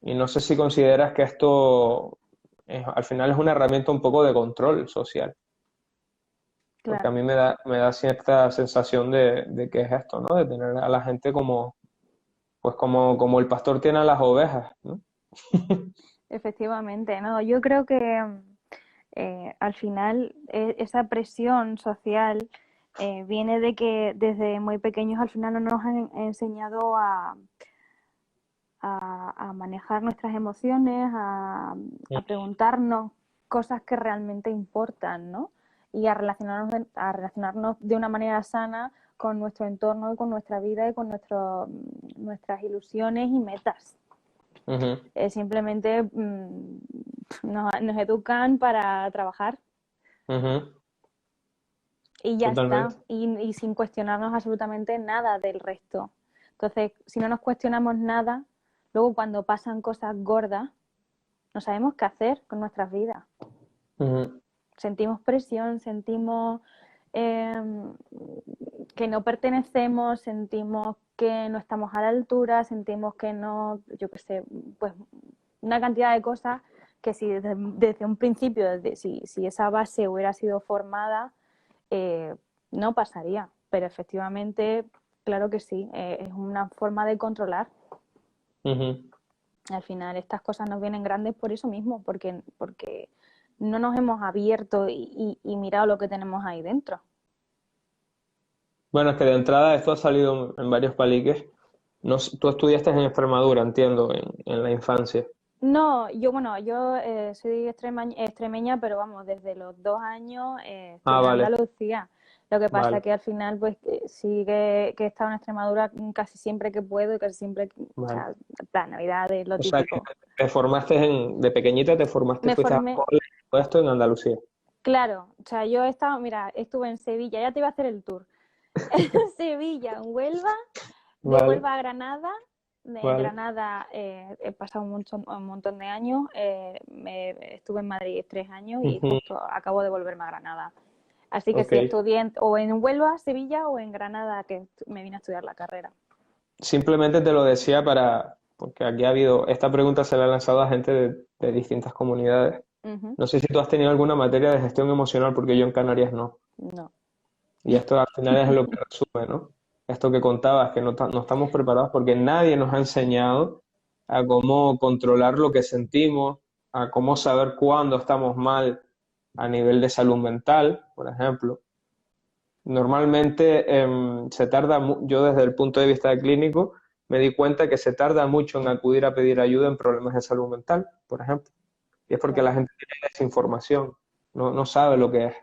Y no sé si consideras que esto al final es una herramienta un poco de control social, porque a Claro. mí me da cierta sensación de que es esto, ¿no? De tener a la gente como, pues como el pastor tiene a las ovejas, ¿no? Efectivamente, no, yo creo que al final esa presión social viene de que desde muy pequeños al final no nos han enseñado a manejar nuestras emociones, a preguntarnos cosas que realmente importan, ¿no? Y a relacionarnos de una manera sana con nuestro entorno y con nuestra vida y con nuestras ilusiones y metas. Ujú, Simplemente nos educan para trabajar ujú, y ya está, totalmente. y sin cuestionarnos absolutamente nada del resto. Entonces, si no nos cuestionamos nada, luego cuando pasan cosas gordas, no sabemos qué hacer con nuestras vidas. Ujú, Sentimos presión, sentimos eh, que no pertenecemos, sentimos que no estamos a la altura, sentimos que no, yo qué sé, pues una cantidad de cosas que si desde un principio, si esa base hubiera sido formada, eh, no pasaría. Pero efectivamente, claro que sí, es una forma de controlar. ujú. Al final estas cosas nos vienen grandes por eso mismo, porque no nos hemos abierto y mirado lo que tenemos ahí dentro. Bueno, es que de entrada esto ha salido en varios paliques. No, tú estudiaste en Extremadura, entiendo, en la infancia. No, yo soy extremeña, pero vamos, desde los 2 años estoy Ah, en vale, Andalucía. Lo que pasa vale, que al final, pues sí que he estado en Extremadura casi siempre que puedo y casi siempre, o vale. sea, la Navidad es lo O sea, que típico. te formaste de pequeñita, Me fuiste a formé, cole, todo esto en Andalucía. claro, o sea, yo he estado, mira, estuve en Sevilla, ya te iba a hacer el tour. En Sevilla, en Huelva, de Vale, Huelva a Granada. De vale, Granada he pasado un montón de años. Estuve en Madrid 3 años y ujú, justo acabo de volverme a Granada. Así que ok. sí, estudié o en Huelva, Sevilla o en Granada, que me vine a estudiar la carrera. Simplemente te lo decía porque aquí ha habido, esta pregunta se la ha lanzado a gente de distintas comunidades. Ujú. No sé si tú has tenido alguna materia de gestión emocional, porque yo en Canarias no. No. Y esto al final es lo que resume, ¿no? Esto que contabas, que no estamos preparados porque nadie nos ha enseñado a cómo controlar lo que sentimos, a cómo saber cuándo estamos mal a nivel de salud mental, por ejemplo. Normalmente yo desde el punto de vista clínico me di cuenta que se tarda mucho en acudir a pedir ayuda en problemas de salud mental, por ejemplo. Y es porque la Claro. gente tiene desinformación, no sabe lo que es,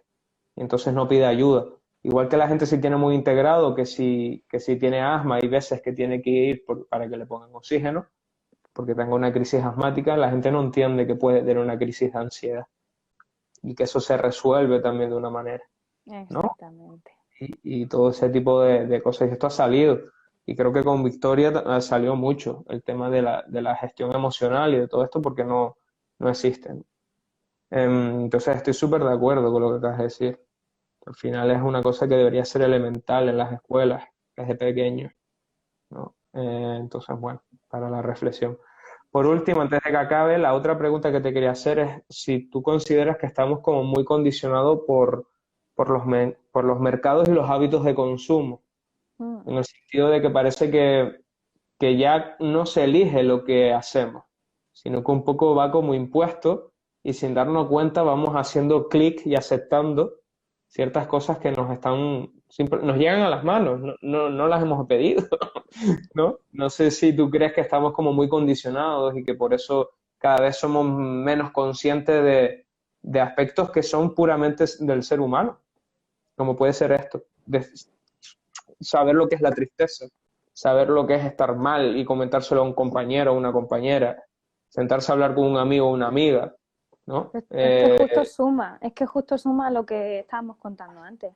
y entonces no pide ayuda. Igual que la gente sí tiene muy integrado que si tiene asma, hay veces que tiene que ir para que le pongan oxígeno, porque tenga una crisis asmática, la gente no entiende que puede tener una crisis de ansiedad y que eso se resuelve también de una manera, ¿no? Exactamente. Y todo ese tipo de cosas. Y esto ha salido. Y creo que con Victoria salió mucho el tema de la gestión emocional y de todo esto porque no existen. Entonces estoy súper de acuerdo con lo que acabas de decir. Al final es una cosa que debería ser elemental en las escuelas desde pequeños, ¿no? Entonces, bueno, para la reflexión. Por último, antes de que acabe, la otra pregunta que te quería hacer es si tú consideras que estamos como muy condicionados por los mercados y los hábitos de consumo, Mm. en el sentido de que parece que ya no se elige lo que hacemos, sino que un poco va como impuesto y sin darnos cuenta vamos haciendo clic y aceptando ciertas cosas que nos llegan a las manos, no las hemos pedido, ¿no? No sé si tú crees que estamos como muy condicionados y que por eso cada vez somos menos conscientes de aspectos que son puramente del ser humano, como puede ser esto, de saber lo que es la tristeza, saber lo que es estar mal y comentárselo a un compañero o una compañera, sentarse a hablar con un amigo o una amiga, ¿no? Es que justo suma lo que estábamos contando antes.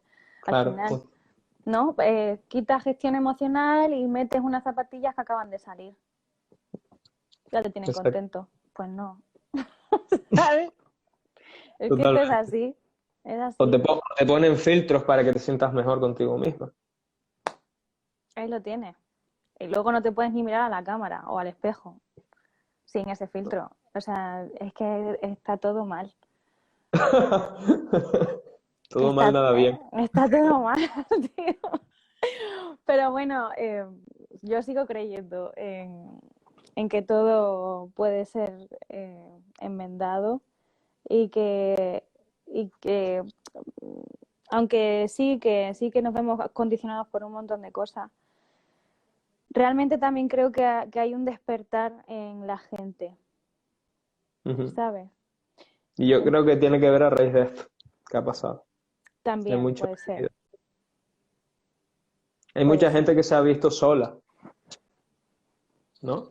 Al Claro, final, pues, ¿no? Quitas gestión emocional y metes unas zapatillas que acaban de salir. Ya te tienen exacto, contento. Pues no, ¿sabes? Es que esto totalmente. es O así. te ponen filtros para que te sientas mejor contigo mismo. Ahí lo tienes. Y luego no te puedes ni mirar a la cámara o al espejo sin ese filtro. O sea, es que está todo mal. Todo mal, nada bien. Está todo mal, tío. Pero bueno, yo sigo creyendo en que todo puede ser enmendado y que aunque sí que nos vemos condicionados por un montón de cosas, realmente también creo que hay un despertar en la gente, Ujú. ¿sabes? Y yo creo que tiene que ver a raíz de esto que ha pasado. En También muchos puede ser, sentidos. Hay puede mucha ser, gente que se ha visto sola, ¿no?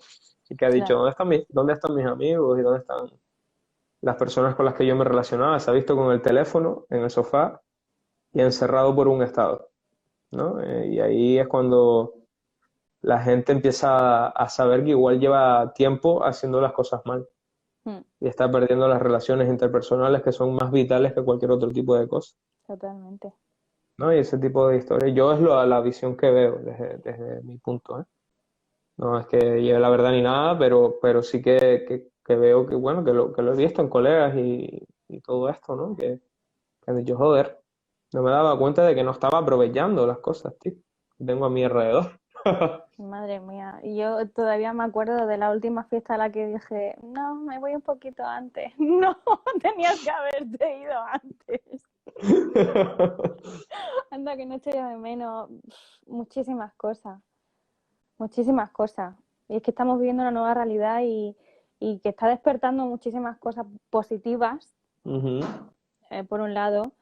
Y que ha dicho, claro. ¿dónde están mis amigos y dónde están las personas con las que yo me relacionaba? Se ha visto con el teléfono en el sofá y encerrado por un estado, ¿no? Y ahí es cuando la gente empieza a saber que igual lleva tiempo haciendo las cosas mal Mm, y está perdiendo las relaciones interpersonales que son más vitales que cualquier otro tipo de cosa, totalmente. ¿no? Y ese tipo de historias, yo es la visión que veo desde mi punto, ¿eh? No es que lleve la verdad ni nada, pero sí que veo que, bueno, que lo he visto en colegas y todo esto, ¿no? Que han dicho, joder, no me daba cuenta de que no estaba aprovechando las cosas, tío, que tengo a mi alrededor. Madre mía, y yo todavía me acuerdo de la última fiesta a la que dije, no, me voy un poquito antes. No, tenías que haberte ido antes. Anda, que no estoy de menos. Muchísimas cosas, muchísimas cosas. Y es que estamos viviendo una nueva realidad y que está despertando muchísimas cosas positivas, Ujú, por un lado,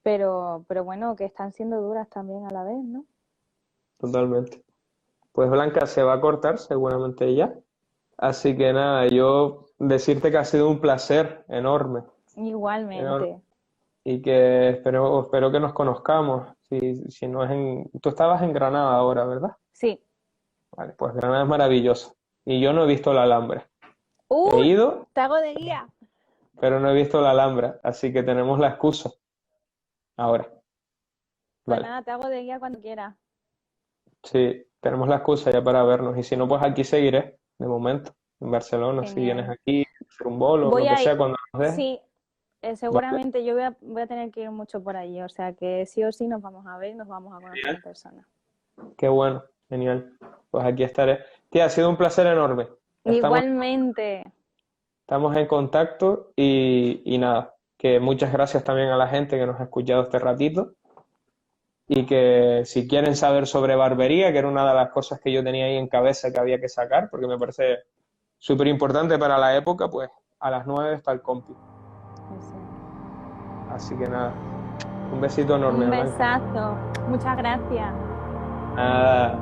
pero bueno, que están siendo duras también a la vez, ¿no? totalmente. Pues Blanca se va a cortar seguramente ya. Así que nada, yo decirte que ha sido un placer enorme, enorme. Igualmente. Y que espero que nos conozcamos. Si no es tú estabas en Granada ahora, ¿verdad? Sí. Vale, pues Granada es maravillosa. Y yo no he visto la Alhambra. He ¡Uy! ido, Te hago de guía. pero no he visto la Alhambra. Así que tenemos la excusa ahora. Pues Vale. nada, te hago de guía cuando quieras. Sí, tenemos la excusa ya para vernos. Y si no, pues aquí seguiré, de momento, en Barcelona. Si vienes Genial. aquí, hacer un bolo, Voy lo que a ir, sea, cuando nos dejes. sí, Vale. seguramente voy a tener que ir mucho por allí, o sea que sí o sí nos vamos a ver y nos vamos a conocer en persona. Qué bueno, genial. Pues aquí estaré. Tía, ha sido un placer enorme. Estamos, Igualmente, estamos en contacto y nada, que muchas gracias también a la gente que nos ha escuchado este ratito y que si quieren saber sobre barbería, que era una de las cosas que yo tenía ahí en cabeza que había que sacar, porque me parece súper importante para la época, pues a las 9 está el compi. eso. Así que nada, un besito enorme, Un Blanca. besazo. Muchas gracias. Nada,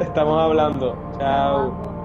estamos hablando. Hasta Chao. luego.